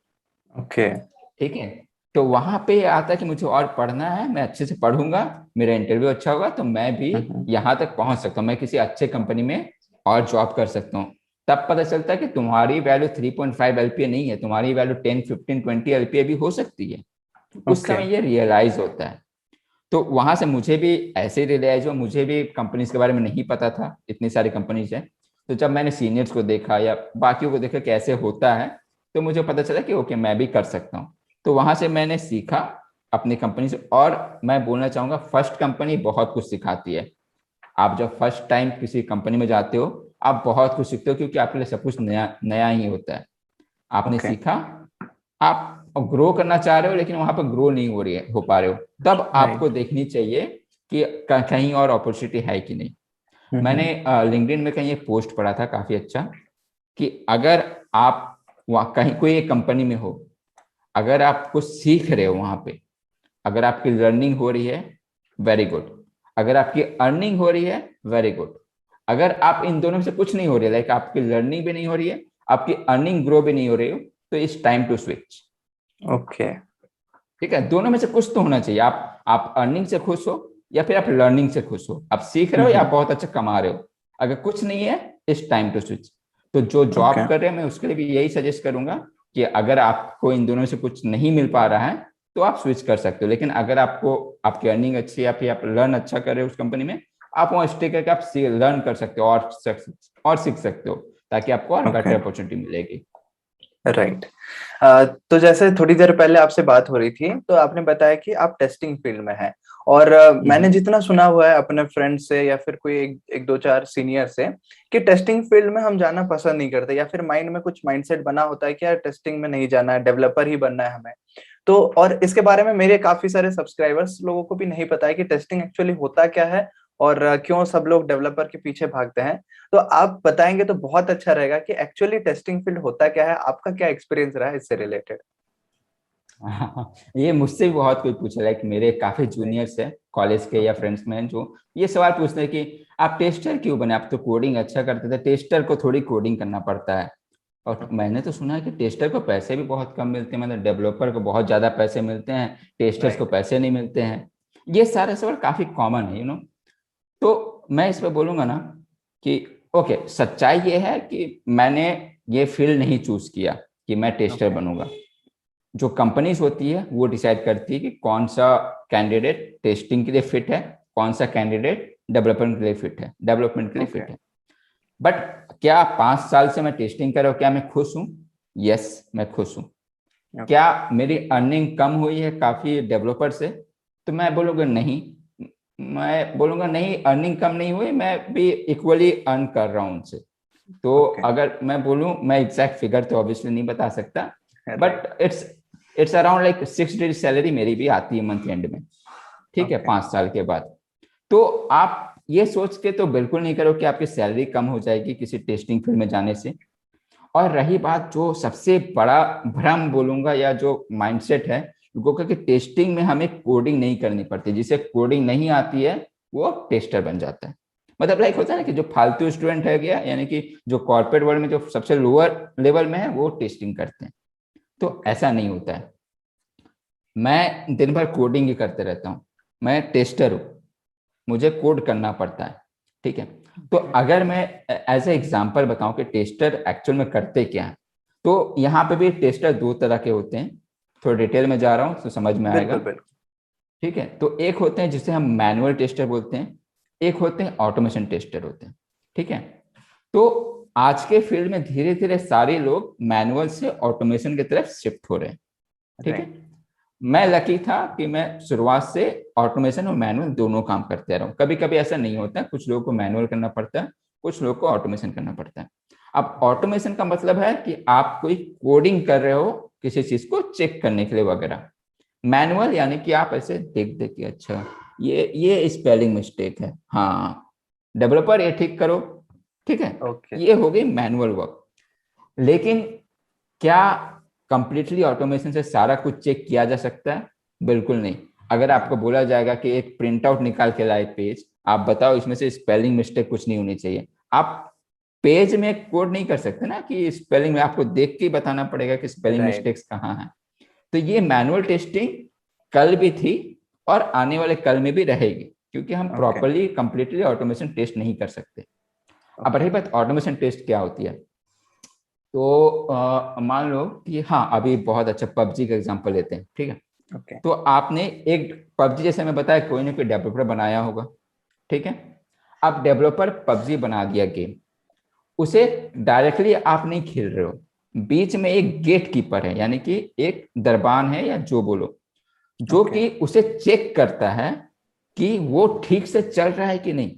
ओके। ठीक है, तो वहां पे आता है कि मुझे और पढ़ना है, मैं अच्छे से पढ़ूंगा, मेरा इंटरव्यू अच्छा होगा तो मैं भी हम्म। यहाँ तक पहुंच सकता हूँ, मैं किसी अच्छे कंपनी में और जॉब कर सकता हूँ। तब पता चलता है कि तुम्हारी वैल्यू 3.5 एलपीए नहीं है, तुम्हारी वैल्यू 10, 15, 20 एलपीए भी हो सकती है। उस ओके। समय ये रियलाइज होता है। तो वहां से मुझे भी ऐसे ही रियलाइज हुआ, मुझे भी कंपनीज के बारे में नहीं पता था, इतनी सारी कंपनीज है। तो जब मैंने सीनियर्स को देखा या बाकियों को देखा कैसे होता है, तो मुझे पता चला कि ओके मैं भी कर सकता हूँ। तो वहां से मैंने सीखा अपनी कंपनी से। और मैं बोलना चाहूंगा फर्स्ट कंपनी बहुत कुछ सिखाती है। आप जब फर्स्ट टाइम किसी कंपनी में जाते हो, आप बहुत कुछ सीखते हो, क्योंकि आपके लिए सब कुछ नया नया ही होता है। आपने ओके। सीखा, आप ग्रो करना चाह रहे हो लेकिन वहां पर ग्रो नहीं हो रही है, हो पा रहे हो, तब आपको राइट। देखनी चाहिए कि कहीं और अपॉर्चुनिटी है कि नहीं। मैंने हम्म। लिंक्डइन में कहीं एक पोस्ट पढ़ा था काफी अच्छा, कि अगर आप वहाँ कहीं कोई एक कंपनी में हो, अगर आप कुछ सीख रहे हो वहां पे, अगर आपकी लर्निंग हो रही है, वेरी गुड। अगर आपकी अर्निंग हो रही है, वेरी गुड। अगर आप इन दोनों में से कुछ नहीं हो रही है, लाइक आपकी लर्निंग भी नहीं हो रही है, आपकी अर्निंग ग्रो भी नहीं हो रही हो, तो it's time to switch. Okay. ठीक है, दोनों में से कुछ तो होना चाहिए। आप अर्निंग से खुश हो, या फिर आप लर्निंग से खुश हो, आप सीख रहे हो या आप हम्म। बहुत अच्छा कमा रहे हो। अगर कुछ नहीं है, इट्स टाइम टू स्विच। तो जो ओके। जॉब कर रहे हैं, मैं उसके लिए भी यही सजेस्ट करूंगा कि अगर आपको इन दोनों में से कुछ नहीं मिल पा रहा है, तो आप स्विच कर सकते हो। लेकिन अगर आपको आपकी अर्निंग अच्छी है, या फिर आप लर्न अच्छा कर रहे हो उस कंपनी में, आप वहाँ स्टे करके आप लर्न कर सकते हो और सीख सकते हो, ताकि आपको और ओके। बेटर अपॉर्चुनिटी मिलेगी। राइट। तो जैसे थोड़ी देर पहले आपसे बात हो रही थी, तो आपने बताया कि आप टेस्टिंग फील्ड में हैं। और मैंने हम्म। जितना सुना हुआ है अपने फ्रेंड से या फिर कोई एक दो चार सीनियर से, कि टेस्टिंग फील्ड में हम जाना पसंद नहीं करते, या फिर माइंड में कुछ माइंडसेट बना होता है कि यार टेस्टिंग में नहीं जाना है, डेवलपर ही बनना है हमें। तो और इसके बारे में मेरे काफी सारे सब्सक्राइबर्स लोगों को भी नहीं पता है कि टेस्टिंग एक्चुअली होता क्या है, और क्यों सब लोग डेवलपर के पीछे भागते हैं। तो आप बताएंगे तो बहुत अच्छा रहेगा कि एक्चुअली टेस्टिंग फील्ड होता क्या है, आपका क्या एक्सपीरियंस रहा है इससे रिलेटेड। हाँ, ये मुझसे भी बहुत कोई पूछा, लाइक मेरे काफी जूनियर्स है कॉलेज के या ओके। फ्रेंड्स में हैं, जो ये सवाल पूछते हैं कि आप टेस्टर क्यों बने, आप तो कोडिंग अच्छा करते थे, टेस्टर को थोड़ी कोडिंग करना पड़ता है। और ओके। मैंने तो सुना है कि टेस्टर को पैसे भी बहुत कम मिलते हैं, मतलब डेवलपर को बहुत ज्यादा पैसे मिलते हैं, टेस्टर्स को राइट। पैसे नहीं मिलते हैं। ये सारे सवाल काफी कॉमन है, तो मैं इस पे बोलूंगा ना कि ओके, सच्चाई ये है कि मैंने ये फील्ड नहीं चूज किया कि मैं टेस्टर ओके। बनूंगा। जो कंपनीज होती है वो डिसाइड करती है कि कौन सा कैंडिडेट टेस्टिंग के लिए फिट है, कौन सा कैंडिडेट डेवलपमेंट के लिए ओके। फिट है। बट क्या 5 साल से मैं टेस्टिंग कर रहा हूँ, क्या मैं खुश हूँ? यस, मैं खुश हूँ। क्या ओके। मेरी अर्निंग कम हुई है काफी डेवलपर से? तो मैं बोलूंगा नहीं। मैं बोलूंगा नहीं, अर्निंग कम नहीं हुई, मैं भी इक्वली अर्न कर रहा हूँ उनसे। तो ओके। अगर मैं बोलूं, मैं एग्जैक्ट फिगर तो ऑब्वियसली नहीं बता सकता, right. But it's around like 6 digit salary मेरी भी आती है मंथ एंड में। ठीक है, ओके। 5 साल के बाद। तो आप ये सोच के तो बिल्कुल नहीं करो कि आपकी सैलरी कम हो जाएगी किसी टेस्टिंग फील्ड में जाने से। और रही बात जो सबसे बड़ा भ्रम बोलूंगा, या जो माइंडसेट है लोगों का, कि टेस्टिंग में हमें कोडिंग नहीं करनी पड़ती, जिसे कोडिंग नहीं आती है वो टेस्टर बन जाता है। मतलब लाइक होता है ना कि जो फालतू स्टूडेंट है गया, यानी कि जो कॉर्पोरेट वर्ल्ड में जो सबसे लोअर लेवल में है वो टेस्टिंग करते हैं। तो ओके। ऐसा नहीं होता है। मैं दिन भर कोडिंग ही करते रहता हूँ, मैं टेस्टर हूँ, मुझे कोड करना पड़ता है। ठीक है, तो ओके। अगर मैं एज ए एग्जांपल बताऊं कि टेस्टर एक्चुअल में करते क्या है, तो यहाँ पे भी टेस्टर दो तरह के होते हैं। थोड़ा डिटेल में जा रहा हूँ तो समझ में आएगा। बिल्कुल बिल्कुल। ठीक है, तो एक होते हैं जिसे हम मैनुअल टेस्टर बोलते हैं, एक होते हैं ऑटोमेशन टेस्टर होते हैं। ठीक है, तो आज के फील्ड में धीरे धीरे सारे लोग मैनुअल से ऑटोमेशन की तरफ शिफ्ट हो रहे हैं, ठीक है। मैं लकी था कि मैं शुरुआत से ऑटोमेशन और मैनुअल दोनों काम करते रहा हूं। कभी कभी ऐसा नहीं होता, कुछ लोगों को मैनुअल करना पड़ता है, कुछ लोगों को ऑटोमेशन करना पड़ता है। अब ऑटोमेशन का मतलब है कि आप कोई कोडिंग कर रहे हो किसी चीज को चेक करने के लिए वगैरह। मैनुअल यानी कि आप ऐसे देख देख के अच्छा ये स्पेलिंग मिस्टेक है, हाँ डेवलपर ये ठीक करो, ठीक है। ओके। ये हो गई मैनुअल वर्क। लेकिन क्या कंप्लीटली ऑटोमेशन से सारा कुछ चेक किया जा सकता है? बिल्कुल नहीं। अगर आपको बोला जाएगा कि एक प्रिंट आउट निकाल के लाए पेज, आप बताओ इसमें से स्पेलिंग मिस्टेक कुछ नहीं होनी चाहिए, आप पेज में कोड नहीं कर सकते ना कि स्पेलिंग में, आपको देख के बताना पड़ेगा कि स्पेलिंग राइट। मिस्टेक्स कहाँ है। तो ये मैनुअल टेस्टिंग कल भी थी और आने वाले कल में भी रहेगी, क्योंकि हम okay. Properly completely automation test नहीं कर सकते। अब ओके। रही बात ऑटोमेशन टेस्ट क्या होती है, तो मान लो कि हाँ अभी बहुत अच्छा पबजी का एग्जांपल लेते हैं, ठीक है। ओके। तो आपने एक पबजी, जैसे मैं बताया, कोई ना कोई डेवलपर बनाया होगा, ठीक है। अब डेवलपर पबजी बना दिया गेम, उसे डायरेक्टली आप नहीं खेल रहे हो, बीच में एक गेट कीपर है, यानी कि एक दरबान है या जो बोलो, जो ओके। कि उसे चेक करता है कि वो ठीक से चल रहा है कि नहीं।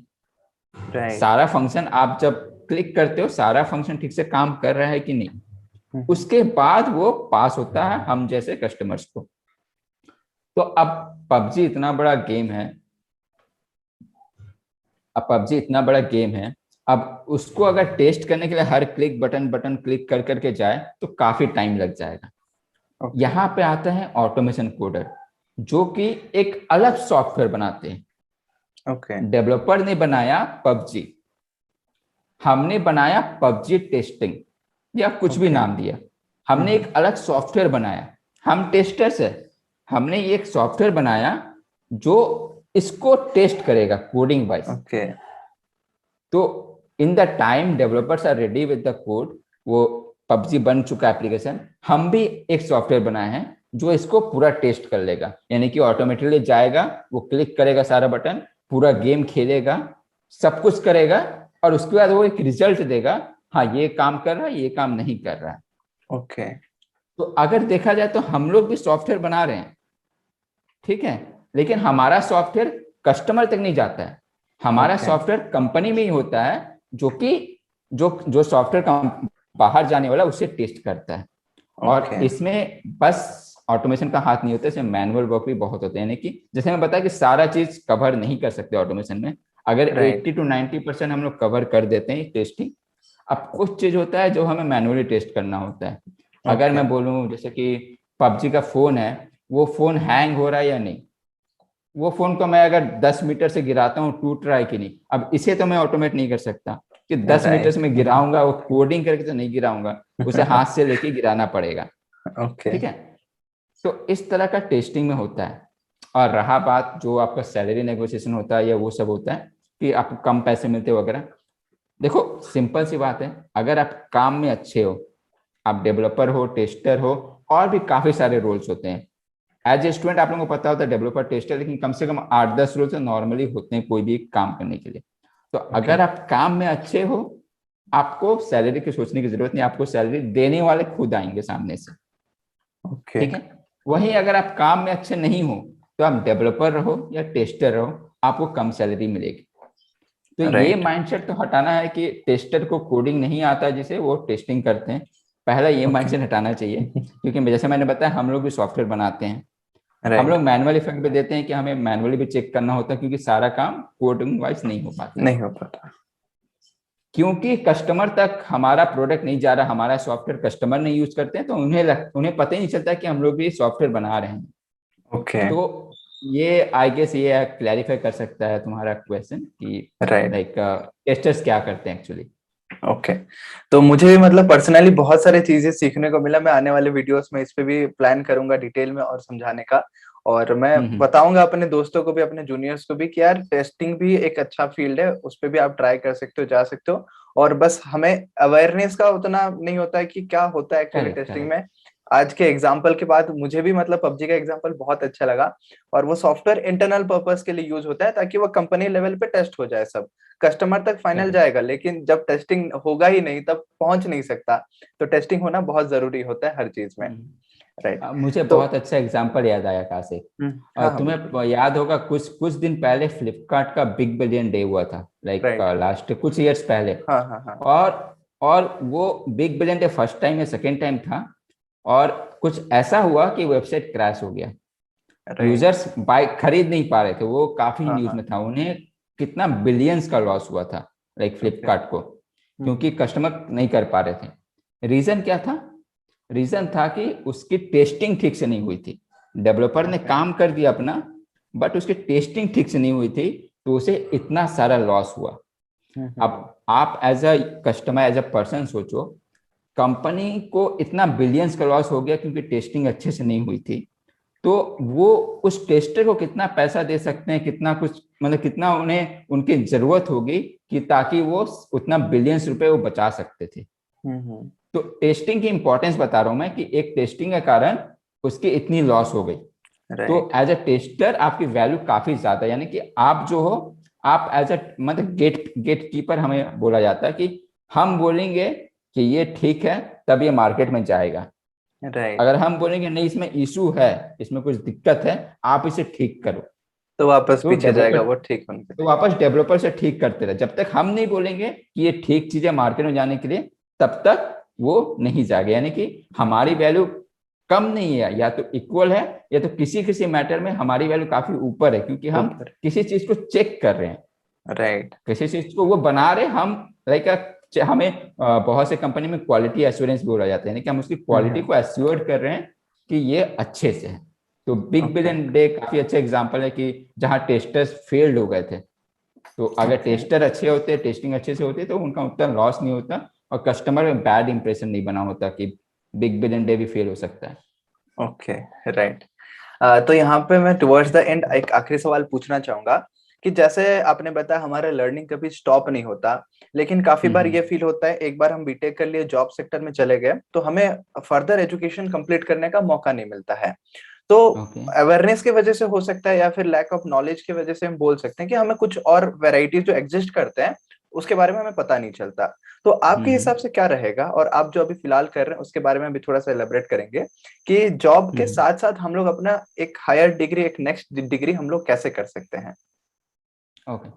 राइट। सारा फंक्शन आप जब क्लिक करते हो, सारा फंक्शन ठीक से काम कर रहा है कि नहीं, उसके बाद वो पास होता है हम जैसे कस्टमर्स को। तो अब पबजी इतना बड़ा गेम है, अब पबजी इतना बड़ा गेम है, अब उसको अगर टेस्ट करने के लिए हर क्लिक बटन बटन क्लिक कर करके जाए तो काफी टाइम लग जाएगा। ओके। यहाँ पे आता है ऑटोमेशन कोडर, जो कि एक अलग सॉफ्टवेयर बनाते हैं। ओके। डेवलपर ने बनाया पबजी, हमने बनाया पबजी टेस्टिंग, या कुछ भी ओके। नाम दिया, हमने एक अलग सॉफ्टवेयर बनाया। हम टेस्टर्स है, हमने एक सॉफ्टवेयर बनाया जो इसको टेस्ट करेगा कोडिंग वाइज। ओके। तो in the time developers are ready with the code, वो पबजी बन चुका एप्लीकेशन, हम भी एक सॉफ्टवेयर बनाए हैं जो इसको पूरा टेस्ट कर लेगा, यानी कि ऑटोमेटिकली जाएगा, वो क्लिक करेगा सारा बटन, पूरा गेम खेलेगा, सब कुछ करेगा, और उसके बाद वो एक रिजल्ट देगा, हाँ ये काम कर रहा है, ये काम नहीं कर रहा है। ओके। तो अगर देखा जाए तो हम लोग भी सॉफ्टवेयर बना रहे हैं, ठीक है, लेकिन हमारा सॉफ्टवेयर कस्टमर तक नहीं जाता है, हमारा ओके। सॉफ्टवेयर कंपनी में ही होता है, जो कि जो जो सॉफ्टवेयर बाहर जाने वाला उसे टेस्ट करता है। और ओके। इसमें बस ऑटोमेशन का हाथ नहीं होता, इसमें मैनुअल वर्क भी बहुत होते हैं, यानी कि जैसे मैं बताया कि सारा चीज कवर नहीं कर सकते ऑटोमेशन में, अगर राइट। 80 to 90% हम लोग कवर कर देते हैं टेस्टिंग। अब कुछ चीज होता है जो हमें मैनुअली टेस्ट करना होता है। अगर ओके। मैं बोलूं जैसे कि पबजी का फोन है, वो फोन हैंग हो रहा है या नहीं, वो फोन को मैं अगर 10 मीटर से गिराता हूँ टूट रहा है कि नहीं, अब इसे तो मैं ऑटोमेट नहीं कर सकता कि 10 मीटर से राइट। मैं गिराऊंगा, वो कोडिंग करके तो नहीं गिराऊंगा, उसे हाथ से लेके गिराना पड़ेगा, ओके। ठीक है। तो इस तरह का टेस्टिंग में होता है। और रहा बात जो आपका सैलरी नेगोशिएशन होता है या वो सब होता है कि आपको कम पैसे मिलते वगैरह, देखो सिंपल सी बात है, अगर आप काम में अच्छे हो, आप डेवलपर हो, टेस्टर हो, और भी काफी सारे रोल्स होते हैं। एज ए स्टूडेंट आप लोगों को पता होता है डेवलपर टेस्टर, लेकिन कम से कम 8-10 रोल्स नॉर्मली होते हैं कोई भी काम करने के लिए। तो ओके। अगर आप काम में अच्छे हो, आपको सैलरी की सोचने की जरूरत नहीं, आपको सैलरी देने वाले खुद आएंगे सामने से, ओके। ठीक है। वहीं अगर आप काम में अच्छे नहीं हो, तो आप डेवलपर रहो या टेस्टर रहो, आपको कम सैलरी मिलेगी। तो ये राइट। माइंडसेट तो हटाना है कि टेस्टर को कोडिंग नहीं आता जिसे वो टेस्टिंग करते हैं, पहला ये ओके। माइंडसेट हटाना चाहिए। क्योंकि जैसे मैंने बताया हम लोग भी सॉफ्टवेयर बनाते हैं, हम राइट। लोग मैनुअल इफेक्ट भी देते हैं कि हमें मैनुअली भी चेक करना होता है, क्योंकि सारा काम कोडिंग वाइज नहीं हो पाता है, नहीं हो पाता। क्योंकि कस्टमर तक हमारा प्रोडक्ट नहीं जा रहा, हमारा सॉफ्टवेयर कस्टमर नहीं यूज करते हैं, तो उन्हें पता ही नहीं चलता कि हम लोग भी सॉफ्टवेयर बना रहे हैं। ओके। तो ये आई गेस ये क्लैरिफाई कर सकता है तुम्हारा क्वेश्चन कि राइट। लाइक टेस्टर्स क्या करते हैं एक्चुअली। ओके। तो मुझे भी मतलब पर्सनली बहुत सारी चीजें सीखने को मिला। मैं आने वाले वीडियोस में इस पे भी प्लान करूंगा डिटेल में और समझाने का। और मैं हम्म। बताऊंगा अपने दोस्तों को भी, अपने जूनियर्स को भी कि यार टेस्टिंग भी एक अच्छा फील्ड है, उस पे भी आप ट्राई कर सकते हो, जा सकते हो। और बस हमें अवेयरनेस का उतना नहीं होता है कि क्या होता है एक्चुअली करेक्ट टेस्टिंग करेक्ट। में। आज के एग्जाम्पल के बाद मुझे भी मतलब पबजी का एग्जाम्पल बहुत अच्छा लगा। और वो सॉफ्टवेयर इंटरनल पर्पस के लिए यूज होता है ताकि वो कंपनी लेवल पे टेस्ट हो जाए, सब कस्टमर तक फाइनल Correct. जाएगा, लेकिन जब टेस्टिंग होगा ही नहीं तब पहुंच नहीं सकता। तो टेस्टिंग होना बहुत जरूरी होता है हर चीज में। राइट। मुझे तो बहुत अच्छा एग्जांपल याद आया काशिक। हाँ हाँ बिल्कुल। तुम्हें याद होगा कुछ कुछ दिन पहले फ्लिपकार्ट का बिग बिलियन डे हुआ था, लाइक राइट। लास्ट कुछ इयर्स पहले। हाँ हाँ हाँ। और और वो big billion day first time या सेकेंड टाइम था, और कुछ ऐसा हुआ कि वेबसाइट क्रैश हो गया। राइट। यूजर्स बाइक खरीद नहीं पा रहे थे, वो काफी हाँ न्यूज हाँ। में था, उन्हें कितना बिलियंस का लॉस हुआ था, लाइक ओके। फ्लिपकार्ट को, क्योंकि कस्टमर नहीं कर पा रहे थे। रीजन क्या था? रीजन था कि उसकी टेस्टिंग ठीक से नहीं हुई थी। डेवलपर ने ओके। काम कर दिया अपना, बट उसकी टेस्टिंग ठीक से नहीं हुई थी, तो उसे इतना सारा लॉस हुआ। अब हम्म। आप as a customer, as a person सोचो, कंपनी को इतना बिलियंस का लॉस हो गया क्योंकि टेस्टिंग अच्छे से नहीं हुई थी। तो वो उस टेस्टर को कितना पैसा दे सकते हैं, कितना कुछ मतलब कितना उन्हें उनकी जरूरत होगी कि ताकि वो उतना बिलियंस रुपए वो बचा सकते थे। हम्म। तो टेस्टिंग की इंपॉर्टेंस बता रहा हूं मैं कि एक टेस्टिंग के कारण उसकी इतनी लॉस हो गई। तो राइट। एज अ टेस्टर आपकी वैल्यू काफी ज्यादा है, यानी कि आप जो हो, आप एज अ मतलब गेट गेट कीपर हमें बोला जाता है कि हम बोलेंगे कि ये ठीक है तब ये मार्केट में जाएगा। राइट। अगर हम बोलेंगे नहीं इसमें इशू है, इसमें कुछ दिक्कत है, आप इसे ठीक करो, तो वापस तो पीछे जाएगा डेवलपर वो ठीक होने के तो लिए। वापस डेवलपर से ठीक करते रहे। जब तक हम नहीं बोलेंगे कि ये ठीक चीज है मार्केट में जाने के लिए, तब तक वो नहीं जाएगा। यानी कि हमारी ओके। वैल्यू कम नहीं है, या तो इक्वल है, या तो किसी किसी मैटर में हमारी वैल्यू काफी ऊपर है, क्योंकि हम ऊपर। किसी चीज को चेक कर रहे हैं, राइट। किसी चीज को वो बना रहे हम। लाइक हमें बहुत से कंपनी में क्वालिटी एश्योरेंस भी बोला जाता है, यानी कि हम उसकी क्वालिटी हम्म। को एश्योर कर रहे हैं कि ये अच्छे से है। तो बिग ओके। बिलियन डे काफी अच्छा एग्जांपल है कि जहां टेस्टर्स फेल्ड हो गए थे, तो अगर ओके। टेस्टर अच्छे होते, टेस्टिंग अच्छे से होती, तो उनका उतना लॉस नहीं होता, और कस्टमर में बैड इंप्रेशन नहीं बना होता कि बिग बिलियन डे भी फेल हो सकता है। ओके। राइट। तो यहाँ पे मैं टुवर्ड्स द एंड एक आखिरी सवाल पूछना चाहूंगा कि जैसे आपने बताया हमारा लर्निंग कभी स्टॉप नहीं होता, लेकिन काफी बार ये हम्म। फील होता है एक बार हम बीटेक कर लिए, जॉब सेक्टर में चले गए, तो हमें फर्दर एजुकेशन कंप्लीट करने का मौका नहीं मिलता है। तो ओके। अवेयरनेस की वजह से हो सकता है या फिर लैक ऑफ नॉलेज की वजह से हम बोल सकते हैं कि हमें कुछ और वैरायटीज जो एग्जिस्ट करते हैं उसके बारे में हमें पता नहीं चलता। तो आपके हिसाब हम्म। से क्या रहेगा, और आप जो अभी फिलहाल कर रहे हैं उसके बारे में भी थोड़ा सा एलेबरेट करेंगे कि जॉब के हम्म। साथ साथ हम लोग अपना एक हायर डिग्री, एक नेक्स्ट डिग्री हम लोग कैसे कर सकते हैं? ओके।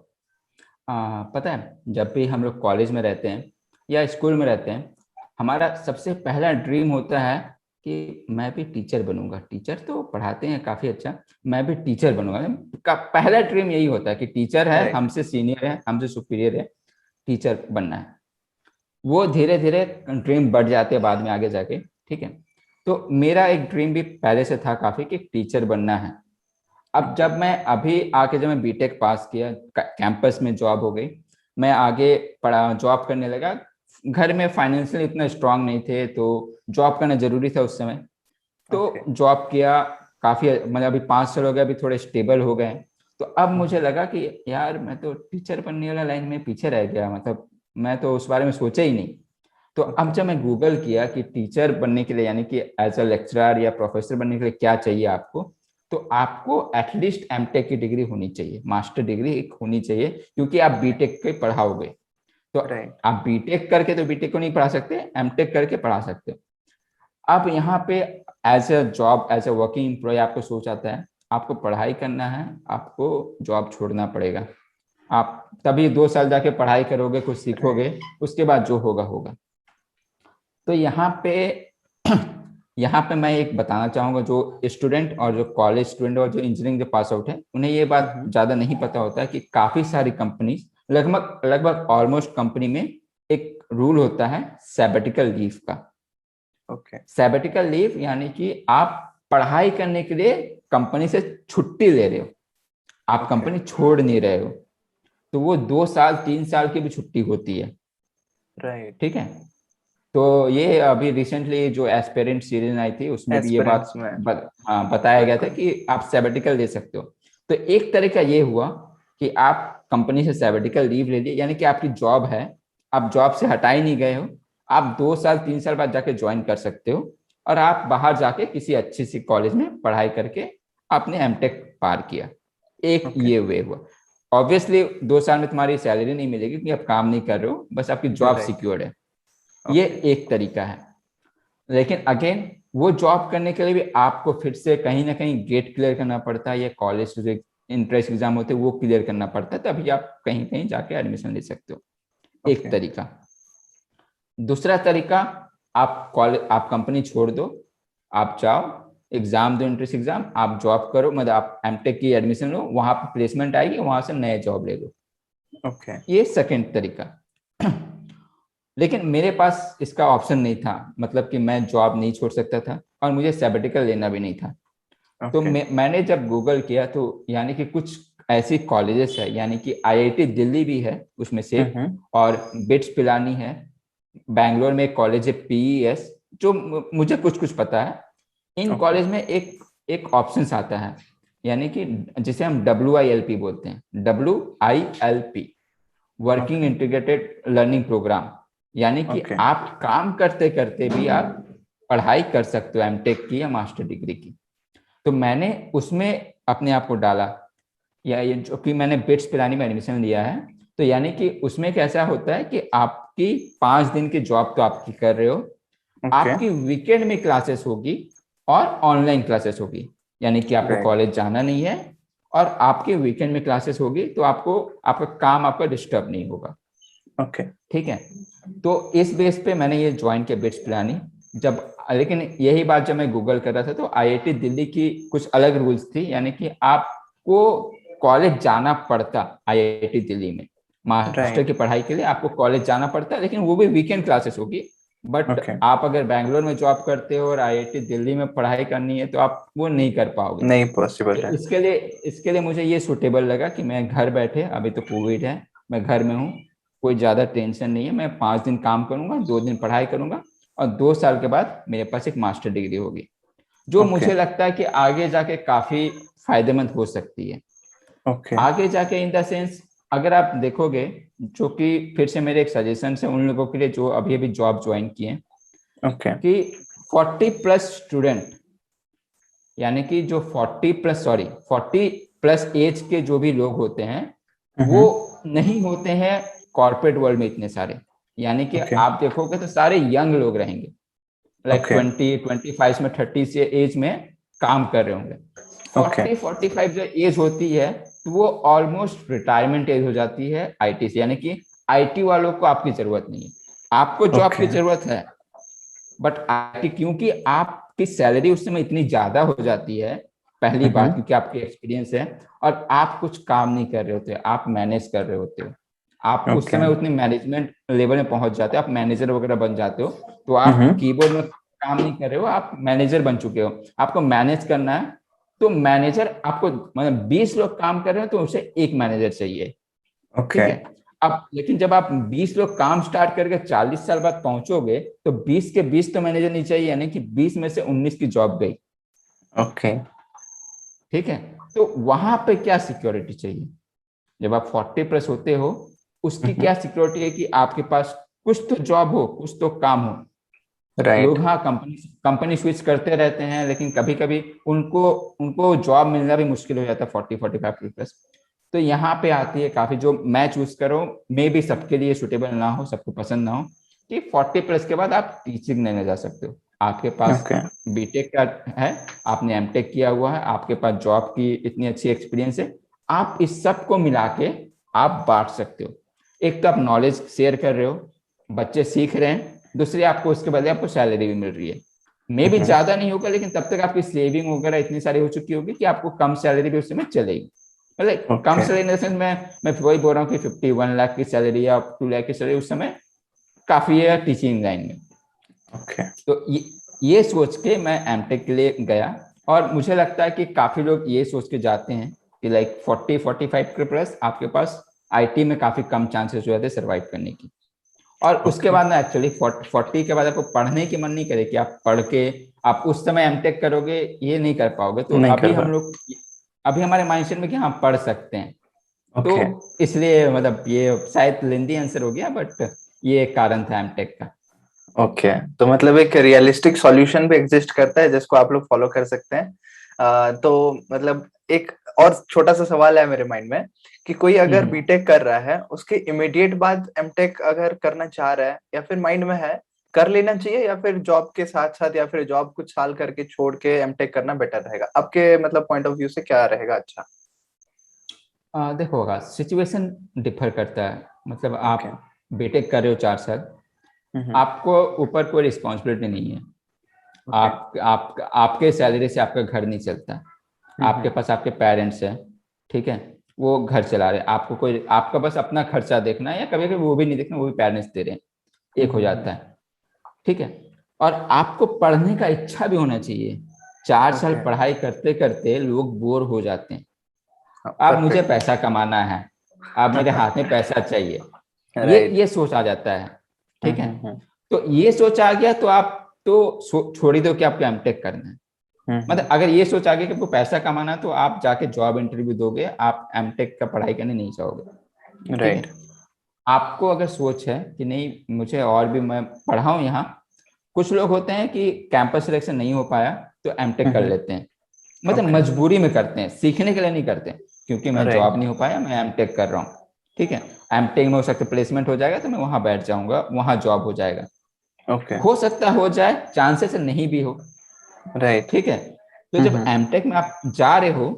पता है, जब भी हम लोग कॉलेज में रहते हैं या स्कूल में रहते हैं, हमारा सबसे पहला ड्रीम होता है कि मैं भी टीचर बनूंगा। टीचर तो पढ़ाते हैं काफी अच्छा, मैं भी टीचर बनूंगा। का पहला ड्रीम यही होता है कि टीचर है, राइट। हमसे सीनियर है, हमसे सुपीरियर है, टीचर बनना है। वो धीरे धीरे ड्रीम बढ़ जाते हैं बाद में आगे जाके, ठीक है। तो मेरा एक ड्रीम भी पहले से था काफी कि टीचर बनना है। अब ओके। जब मैं अभी आके जब मैं बीटेक पास किया, कैंपस में जॉब हो गई, मैं आगे पढ़ा, जॉब करने लगा। घर में फाइनेंशियल इतना स्ट्रांग नहीं थे, तो जॉब करना जरूरी था उस समय। ओके। तो जॉब किया, काफी मतलब अभी 5 साल हो गए, अभी थोड़े स्टेबल हो गए। तो अब मुझे लगा कि यार मैं तो टीचर बनने वाला लाइन में पीछे रह गया, मतलब मैं तो उस बारे में सोचा ही नहीं। तो अब ओके। जब मैं गूगल किया कि टीचर बनने के लिए, यानी कि एज अ लेक्चरर या प्रोफेसर बनने के लिए क्या चाहिए आपको, तो आपको एटलीस्ट एमटेक की डिग्री होनी चाहिए, मास्टर डिग्री एक होनी चाहिए, क्योंकि आप बीटेक के पढ़ाओगे। तो राइट। आप बीटेक करके तो बीटेक को नहीं पढ़ा सकते, एमटेक करके पढ़ा सकते हो। अब यहाँ पे as a job, as a working employ आपको सोच आता है आपको पढ़ाई करना है, आपको जॉब छोड़ना पड़ेगा। आप तभी 2 साल जाके पढ़ाई करोगे, कुछ राइट। सीखोगे, उसके बाद जो होगा होगा। तो यहाँ पे यहाँ पे मैं एक बताना चाहूंगा, जो स्टूडेंट और जो कॉलेज स्टूडेंट और जो इंजीनियरिंग जो पास आउट है, उन्हें ये बात ज्यादा नहीं पता होता है कि काफी सारी कंपनी, लगभग लगभग ऑलमोस्ट कंपनी में एक रूल होता है सैबेटिकल लीव का। ओके। सैबेटिकल लीव यानी कि आप पढ़ाई करने के लिए कंपनी से छुट्टी ले रहे हो, आप ओके। कंपनी छोड़ नहीं रहे हो। तो वो 2 साल 3 साल की भी छुट्टी होती है, राइट। ठीक है। तो ये अभी रिसेंटली जो एस्पिरेंट सीरीज आई थी उसमें भी ये बात एस्पिरेंट्स में। हाँ बताया गया था बिल्कुल। कि आप सैबेटिकल ले सकते हो। तो एक तरीका ये हुआ कि आप कंपनी से सैबेटिकल लीव ले लिए, यानी कि आपकी जॉब है, आप जॉब से हटा ही नहीं गए हो, आप 2 साल 3 साल बाद जाके ज्वाइन कर सकते हो। और आप बाहर जाके किसी अच्छी सी कॉलेज में पढ़ाई करके आपने एमटेक पार किया। एक ओके। ये वे हुआ। ऑब्वियसली 2 साल में तुम्हारी सैलरी नहीं मिलेगी क्योंकि आप काम नहीं कर रहे हो, बस आपकी जॉब राइट। सिक्योर्ड है। ये ओके। एक तरीका है। लेकिन अगेन वो जॉब करने के लिए भी आपको फिर से कहीं ना कहीं गेट क्लियर करना पड़ता है, या कॉलेज जो इंट्रेंस एग्जाम होते हैं वो क्लियर करना पड़ता है, तभी आप कहीं कहीं जाके एडमिशन ले सकते हो। एक ओके। तरीका। दूसरा तरीका, आप कॉलेज, आप कंपनी छोड़ दो, आप जाओ, एग्जाम दो, एंट्रेंस एग्जाम, आप जॉब करो, मतलब आप एमटेक की एडमिशन लो, वहां पर प्लेसमेंट आएगी, वहां से नया जॉब ले लो। ओके। ये सेकंड तरीका। लेकिन मेरे पास इसका ऑप्शन नहीं था, मतलब कि मैं जॉब नहीं छोड़ सकता था और मुझे सैबेटिकल लेना भी नहीं था। तो ओके। मैंने जब गूगल किया तो यानी कि कुछ ऐसी कॉलेजेस है, यानी कि आईआईटी दिल्ली भी है उसमें से, हम्म। और बिट्स पिलानी है, बैंगलोर में एक कॉलेज है पीईएस, जो मुझे कुछ कुछ पता है। In okay. कॉलेज में एक एक ऑप्शन आता है, यानी कि जिसे हम WILP बोलते हैं, WILP, working okay. Integrated learning programme. यानी कि ओके। आप काम करते करते भी आप पढ़ाई कर सकते हो एमटेक की या मास्टर डिग्री की। तो मैंने उसमें अपने आप को डाला, या ये जो कि मैंने बिट्स पिलानी में एडमिशन लिया है। तो यानी कि उसमें कैसा होता है कि आपकी 5 दिन की जॉब तो आपकी कर रहे हो, ओके। आपकी वीकेंड में क्लासेस होगी और ऑनलाइन क्लासेस होगी, यानी कि आपको राइट। कॉलेज जाना नहीं है और आपके वीकेंड में क्लासेस होगी, तो आपको आपका काम आपका डिस्टर्ब नहीं होगा। ओके। ठीक है। तो इस बेस पे मैंने ये ज्वाइन किया बिट्स पिलानी। जब, लेकिन यही बात जब मैं गूगल कर रहा था तो आईआईटी दिल्ली की कुछ अलग रूल्स थी, यानी कि आपको कॉलेज जाना पड़ता आईआईटी दिल्ली में, मास्टर की राइट। पढ़ाई के लिए आपको कॉलेज जाना पड़ता, लेकिन वो भी वीकेंड क्लासेस होगी। But okay. आप अगर बैंगलोर में जॉब करते हो और आईआईटी दिल्ली में पढ़ाई करनी है तो आप वो नहीं कर पाओगे। नहीं पॉसिबल तो है। इसके लिए मुझे ये सुटेबल लगा कि मैं घर बैठे, अभी तो कोविड है, मैं घर में हूँ, कोई ज्यादा टेंशन नहीं है, मैं 5 दिन काम करूंगा, 2 दिन पढ़ाई करूंगा, और 2 साल के बाद मेरे पास एक मास्टर डिग्री होगी, जो ओके। मुझे लगता है कि आगे जाके काफी फायदेमंद हो सकती है। ओके। आगे जाके इन द सेंस, अगर आप देखोगे, जो कि फिर से मेरे एक सजेशन है उन लोगों के लिए जो अभी अभी जॉब ज्वाइन किए, ओके। कि 40+ स्टूडेंट, यानी कि जो 40+ सॉरी 40+ एज के जो भी लोग होते हैं, वो हम्म। नहीं होते हैं कॉर्पोरेट वर्ल्ड में इतने सारे। यानी कि ओके। आप देखोगे तो सारे यंग लोग रहेंगे, लाइक ओके। 20-25 में, 30 से एज में काम कर रहे होंगे। ओके। 40-45 जो एज होती है, तो वो ऑलमोस्ट रिटायरमेंट एज हो जाती है आईटी से, यानी कि आईटी वालों को आपकी जरूरत नहीं है, आपको जॉब ओके। की जरूरत है। बट आईटी, क्योंकि आपकी सैलरी उस समय इतनी ज्यादा हो जाती है, पहली बात हम्म। क्योंकि आपके एक्सपीरियंस है, और आप कुछ काम नहीं कर रहे होते, आप मैनेज कर रहे होते हो, आप उस ओके। समय उतनी मैनेजमेंट लेवल में पहुंच जाते हो, आप मैनेजर वगैरह बन जाते हो। तो आप हम्म। कीबोर्ड में काम नहीं कर रहे हो, आप मैनेजर बन चुके हो, आपको मैनेज करना है। तो मैनेजर आपको, मतलब 20 लोग काम कर रहे हैं तो उसे एक मैनेजर चाहिए। ओके। ठीक है। अब लेकिन जब आप 20 लोग काम स्टार्ट करके 40 साल बाद पहुंचोगे, तो 20 के 20 तो मैनेजर नहीं चाहिए, यानी कि 20 में से 19 की जॉब गई। ओके। ठीक है। तो वहां पे क्या सिक्योरिटी चाहिए? जब आप 40+ होते हो, उसकी हम्म। क्या सिक्योरिटी है कि आपके पास कुछ तो जॉब हो, कुछ तो काम हो। लोग, राइट। हाँ, कंपनी कंपनी स्विच करते रहते हैं, लेकिन कभी कभी उनको उनको जॉब मिलना भी मुश्किल हो जाता है 40-45+। तो यहाँ पे आती है काफी, जो मैं चूज करो, मे भी सबके लिए सुटेबल ना हो, सबको पसंद ना हो, कि 40+ के बाद आप टीचिंग लेने जा सकते हो। आपके पास ओके। बीटेक का है, आपने एमटेक किया हुआ है, आपके पास जॉब की इतनी अच्छी एक्सपीरियंस है, आप इस सब को मिला के आप बांट सकते हो। एक तो आप नॉलेज शेयर कर रहे हो, बच्चे सीख रहे हैं, दूसरी आपको उसके बदले आपको सैलरी भी मिल रही है। मे भी हम्म। ज्यादा नहीं होगा, लेकिन तब तक आपकी सेविंग वगैरह इतनी सारी हो चुकी होगी कि आपको कम सैलरी भी उस समय चलेगी। मतलब कम okay. Salary in the sense, मैं वही बोल रहा हूँ कि 51 लाख की सैलरी या 2 लाख की सैलरी उस समय काफी है टीचिंग लाइन में। ओके। तो ये सोच के मैं एमटेक के लिए गया, और मुझे लगता है कि काफी लोग ये सोच के जाते हैं कि लाइक 40-45 के प्लस आपके पास आईटी में काफी कम चांसेस हो जाते हैं सर्वाइव करने की। और उसके ओके। बाद ना एक्चुअली 40 के बाद आपको पढ़ने की मन नहीं करे कि आप पढ़ के आप उस समय एमटेक करोगे, ये नहीं कर पाओगे। तो नहीं अभी कर हम पा। लोग, अभी हमारे माइंडसेट में कि हाँ पढ़ सकते हैं। तो ओके। इसलिए, मतलब ये शायद लेंदी आंसर हो गया, बट ये एक कारण था एमटेक का। ओके, तो मतलब एक रियलिस्टिक सॉल्यूशन भी एग्जिस्ट करता है जिसको आप लोग फॉलो कर सकते हैं। तो मतलब एक और छोटा सा सवाल है मेरे माइंड में कि कोई अगर हम्म। बीटेक कर रहा है, उसके इमीडिएट बाद एमटेक अगर करना चाह रहा है या फिर माइंड में है, कर लेना चाहिए या फिर जॉब के साथ साथ या फिर जॉब कुछ साल करके छोड़ के एमटेक करना बेटर रहेगा? आपके मतलब पॉइंट ऑफ व्यू से क्या रहेगा अच्छा? देखो होगा, सिचुएशन डिफर करता है। मतलब ओके। आप बीटेक कर रहे हो 4 साल, हम्म। आपको ऊपर कोई रिस्पॉन्सिबिलिटी नहीं है। ओके। आप आपके सैलरी से आपका घर नहीं चलता। आपके हम्म। पास आपके पेरेंट्स हैं, ठीक है, वो घर चला रहे हैं, आपको कोई, आपका बस अपना खर्चा देखना है, या कभी कभी वो भी नहीं देखना, वो भी पेरेंट्स दे रहे हैं, एक हो हम्म। जाता है, ठीक है। और आपको पढ़ने का इच्छा भी होना चाहिए। 4 साल ओके। पढ़ाई करते करते लोग बोर हो जाते हैं। अब मुझे परफेक्ट। पैसा कमाना है, अब मेरे हाथ में पैसा चाहिए, राइट। ये सोच आ जाता है, ठीक है। हम्म। तो ये सोच आ गया तो आप तो छोड़ ही दो कि आपको एमटेक करना है। मतलब हम्म। अगर ये सोच आ गया कि आपको पैसा कमाना है, तो आप जाके जॉब इंटरव्यू दोगे, आप एमटेक का पढ़ाई करने नहीं चाहोगे, ठीक है। राइट। आपको अगर सोच है कि नहीं मुझे और भी मैं पढ़ाऊँ यहाँ, कुछ लोग होते हैं कि कैंपस सिलेक्शन नहीं हो पाया तो एमटेक कर हम्म। लेते हैं। मतलब ओके। मजबूरी में करते हैं, सीखने के लिए नहीं करते, क्योंकि मैं जॉब राइट। नहीं हो पाया, मैं एमटेक कर रहा हूँ, ठीक है। एमटेक में हो सकता है प्लेसमेंट हो जाएगा तो मैं वहां बैठ जाऊंगा, वहां जॉब हो जाएगा। ओके। हो सकता हो जाए, चांसेस नहीं भी हो, राइट। ठीक है। तो जब एमटेक में आप जा रहे हो,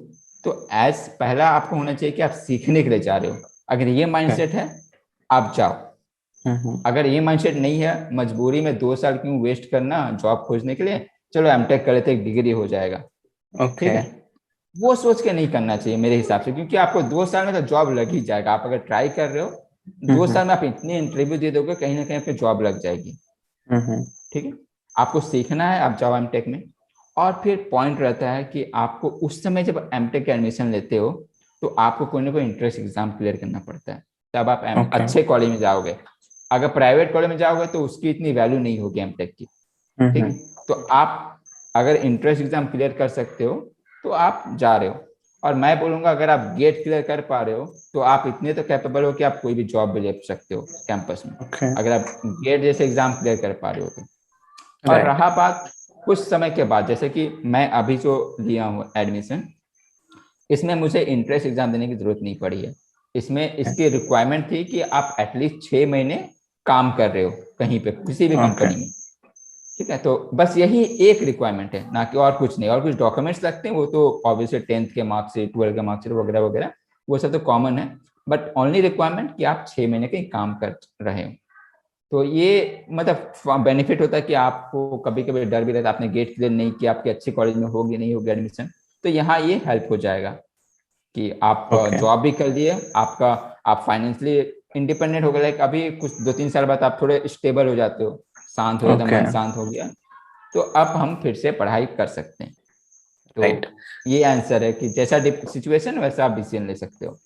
तो एज पहला आपको होना चाहिए कि आप सीखने के लिए जा रहे हो। अगर ये ओके। माइंडसेट है, आप जाओ। हम्म। अगर ये माइंडसेट नहीं है, मजबूरी में 2 साल क्यों वेस्ट करना जॉब खोजने के लिए, चलो एमटेक कर लेते, एक डिग्री हो जाएगा, ठीक ओके। है। वो सोच के नहीं करना चाहिए मेरे हिसाब से, क्योंकि आपको 2 साल में तो जॉब लग ही जाएगा। आप अगर ट्राई कर रहे हो, दो हम्म। साल में आप इतने इंटरव्यू दे दोगे, कहीं ना कहीं आपकी जॉब लग जाएगी, हम्म। ठीक है। आपको सीखना है, आप जाओ एमटेक में। और फिर पॉइंट रहता है कि आपको उस समय जब एमटेक का एडमिशन लेते हो, तो आपको कोई ना कोई इंट्रेंस एग्जाम क्लियर करना पड़ता है, तब आप ओके। अच्छे कॉलेज में जाओगे। अगर प्राइवेट कॉलेज में जाओगे तो उसकी इतनी वैल्यू नहीं होगी एमटेक की, ठीक है। हम्म। तो आप अगर इंट्रेंस एग्जाम क्लियर कर सकते हो, तो आप जा रहे हो। और मैं बोलूंगा, अगर आप गेट क्लियर कर पा रहे हो, तो आप इतने तो कैपेबल हो कि आप कोई भी जॉब भी ले सकते हो कैंपस में, ओके। अगर आप गेट जैसे एग्जाम क्लियर कर पा रहे हो तो। और राइट। रहा बात कुछ समय के बाद, जैसे कि मैं अभी जो लिया हूँ एडमिशन, इसमें मुझे इंट्रेंस एग्जाम देने की जरूरत नहीं पड़ी है। इसमें इसकी रिक्वायरमेंट थी कि आप एटलीस्ट 6 महीने काम कर रहे हो कहीं पे, किसी भी ओके। कंपनी में, ठीक है। तो बस यही एक रिक्वायरमेंट है, ना कि और कुछ नहीं। और कुछ डॉक्यूमेंट्स लगते हैं, वो तो ऑब्वियसली 10th के मार्क्सिट, 12th के मार्क्सिट वगैरह वगैरह, वो सब तो कॉमन है। बट ओनली रिक्वायरमेंट कि आप 6 महीने के काम कर रहे हो। तो ये मतलब बेनिफिट होता है कि आपको कभी कभी डर भी रहता है, आपने गेट क्लियर नहीं किया, आपके अच्छे कॉलेज में होगी नहीं होगी एडमिशन, तो यहाँ ये हेल्प हो जाएगा कि आप ओके। जॉब भी कर लिए, आपका आप फाइनेंशियली इंडिपेंडेंट हो गए। लाइक अभी कुछ 2-3 साल बाद आप थोड़े स्टेबल हो जाते हो, शांत हो जाता है, ओके। मन शांत हो गया, तो अब हम फिर से पढ़ाई कर सकते हैं। तो राइट। ये आंसर है कि जैसा सिचुएशन वैसा आप डिसीजन ले सकते हो।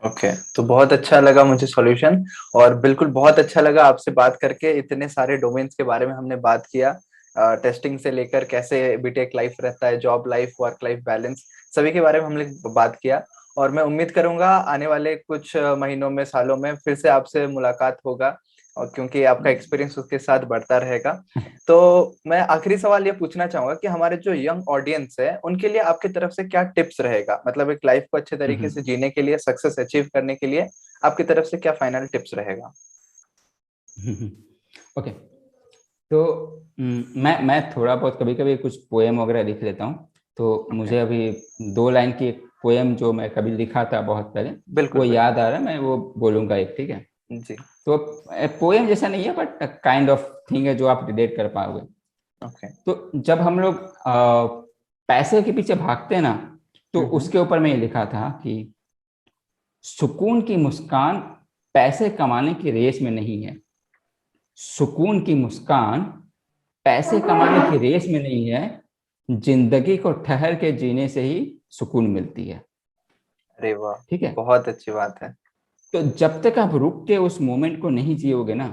ओके, तो बहुत अच्छा लगा मुझे सॉल्यूशन। और बिल्कुल बहुत अच्छा लगा आपसे बात करके, इतने सारे डोमेन्स के बारे में हमने बात किया। टेस्टिंग से लेकर कैसे बीटेक लाइफ रहता है, job life, work life balance, सभी के बारे में हमने बात किया। और मैं उम्मीद करूंगा आने वाले कुछ महीनों में, सालों में फिर से आपसे मुलाकात होगा, और क्योंकि आपका एक्सपीरियंस उसके साथ बढ़ता रहेगा। तो मैं आखिरी सवाल ये पूछना चाहूंगा कि हमारे जो यंग ऑडियंस है उनके लिए आपकी तरफ से क्या टिप्स रहेगा, मतलब एक लाइफ को अच्छे तरीके से जीने के लिए, सक्सेस अचीव करने के लिए आपकी तरफ से क्या फाइनल टिप्स रहेगा? ओके। तो मैं थोड़ा बहुत कभी कभी कुछ पोएम वगैरह लिख लेता हूँ। तो ओके। मुझे अभी 2 लाइन की एक पोएम जो मैं कभी लिखा था बहुत पहले, बिल्कुल वो याद बिल्कुल। आ रहा है, मैं वो बोलूंगा एक, ठीक है। जी। तो पोएम जैसा नहीं है, बट काइंड ऑफ थिंग है जो आप रिलेट कर पाओगे। ओके। तो जब हम लोग पैसे के पीछे भागते हैं ना, तो हम्म। उसके ऊपर मैं ये लिखा था कि सुकून की मुस्कान पैसे कमाने की रेस में नहीं है। सुकून की मुस्कान पैसे कमाने की रेस में नहीं है, जिंदगी को ठहर के जीने से ही सुकून मिलती है, अरे वाह, ठीक है। बहुत अच्छी बात है। तो जब तक आप रुक के उस मोमेंट को नहीं जियोगे ना,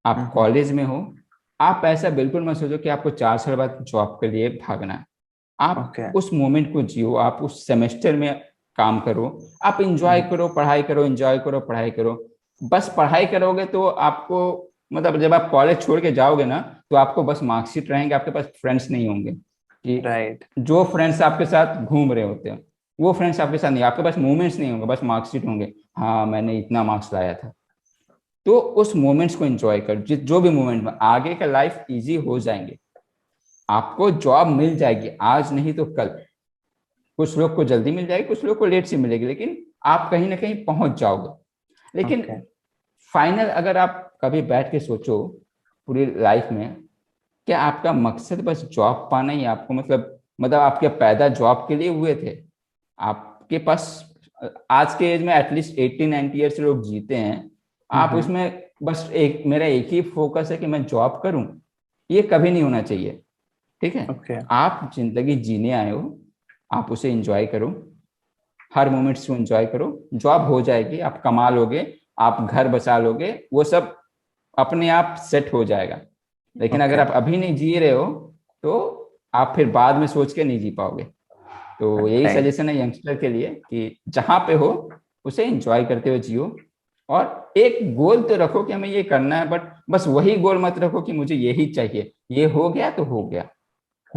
आप हम्म। कॉलेज में हो, आप ऐसा बिल्कुल मत सोचो कि आपको 4 साल बाद जॉब के लिए भागना है। आप ओके। उस मोमेंट को जियो, आप उस सेमेस्टर में काम करो, आप इंजॉय हम्म। करो, पढ़ाई करो, इंजॉय करो, पढ़ाई करो। बस पढ़ाई करोगे तो आपको मतलब जब आप कॉलेज छोड़ के जाओगे ना, तो आपको बस मार्कशीट रहेंगे, आपके पास फ्रेंड्स नहीं होंगे। कि राइट। जो फ्रेंड्स आपके साथ घूम रहे होते हैं वो फ्रेंड्स आपके साथ नहीं, आपके पास मोमेंट्स नहीं होंगे, बस मार्कशीट होंगे, हाँ मैंने इतना मार्क्स लाया था। तो उस मोमेंट्स को एंजॉय कर, जो भी मोमेंट में आगे का लाइफ इजी हो जाएंगे। आपको जॉब मिल जाएगी, आज नहीं तो कल। कुछ लोग को जल्दी मिल जाएगी, कुछ लोग को लेट से मिलेगी, लेकिन आप कहीं ना कहीं पहुंच जाओगे। लेकिन ओके। फाइनल अगर आप कभी बैठ के सोचो पूरी लाइफ में, क्या आपका मकसद बस जॉब पाना ही है? आपको मतलब आपके पैदा जॉब के लिए हुए थे? आपके पास आज के एज में एटलीस्ट 80-90 ईयर्स लोग जीते हैं। आप हम्म। उसमें बस मेरा एक ही फोकस है कि मैं जॉब करूं, ये कभी नहीं होना चाहिए। ठीक है? ओके। आप जिंदगी जीने आए हो, आप उसे एंजॉय करो, हर मोमेंट्स को एंजॉय करो। जॉब हो जाएगी, आप कमा लोगे, आप घर बसा लोगे, वो सब अपने आप सेट हो जाएगा। लेकिन अगर ओके। आप अभी नहीं जी रहे हो तो आप फिर बाद में सोच के नहीं जी पाओगे। तो यही राइट। सजेशन है यंगस्टर के लिए कि जहां पे हो उसे एंजॉय करते हुए जियो। और एक गोल तो रखो कि हमें ये करना है, बट बस वही गोल मत रखो कि मुझे यही चाहिए, ये हो गया तो हो गया।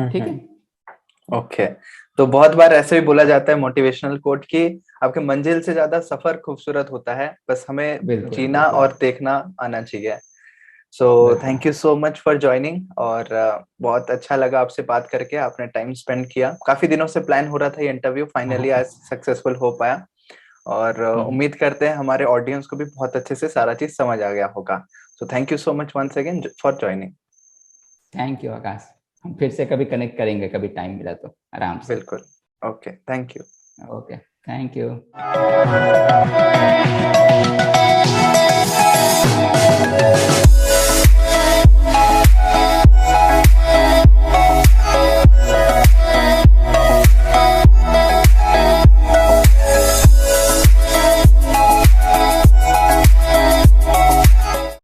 ठीक है? हम्म। ओके। तो बहुत बार ऐसे भी बोला जाता है मोटिवेशनल कोट कि आपके मंजिल से ज्यादा सफर खूबसूरत होता है, बस हमें बिल्कुल जीना बिल्कुल और देखना आना चाहिए। सो बिल्कुल। Thank you so much for joining. और बहुत अच्छा लगा आपसे बात करके, आपने टाइम स्पेंड किया। काफी दिनों से प्लान हो रहा था ये इंटरव्यू, फाइनली आज सक्सेसफुल हो पाया। और उम्मीद करते हैं हमारे ऑडियंस को भी बहुत अच्छे से सारा चीज समझ आ गया होगा। So thank you so much once again for joining. Thank you Akash. हम फिर से कभी कनेक्ट करेंगे, कभी टाइम मिला तो आराम से। बिल्कुल। Okay, thank you. Okay, thank you.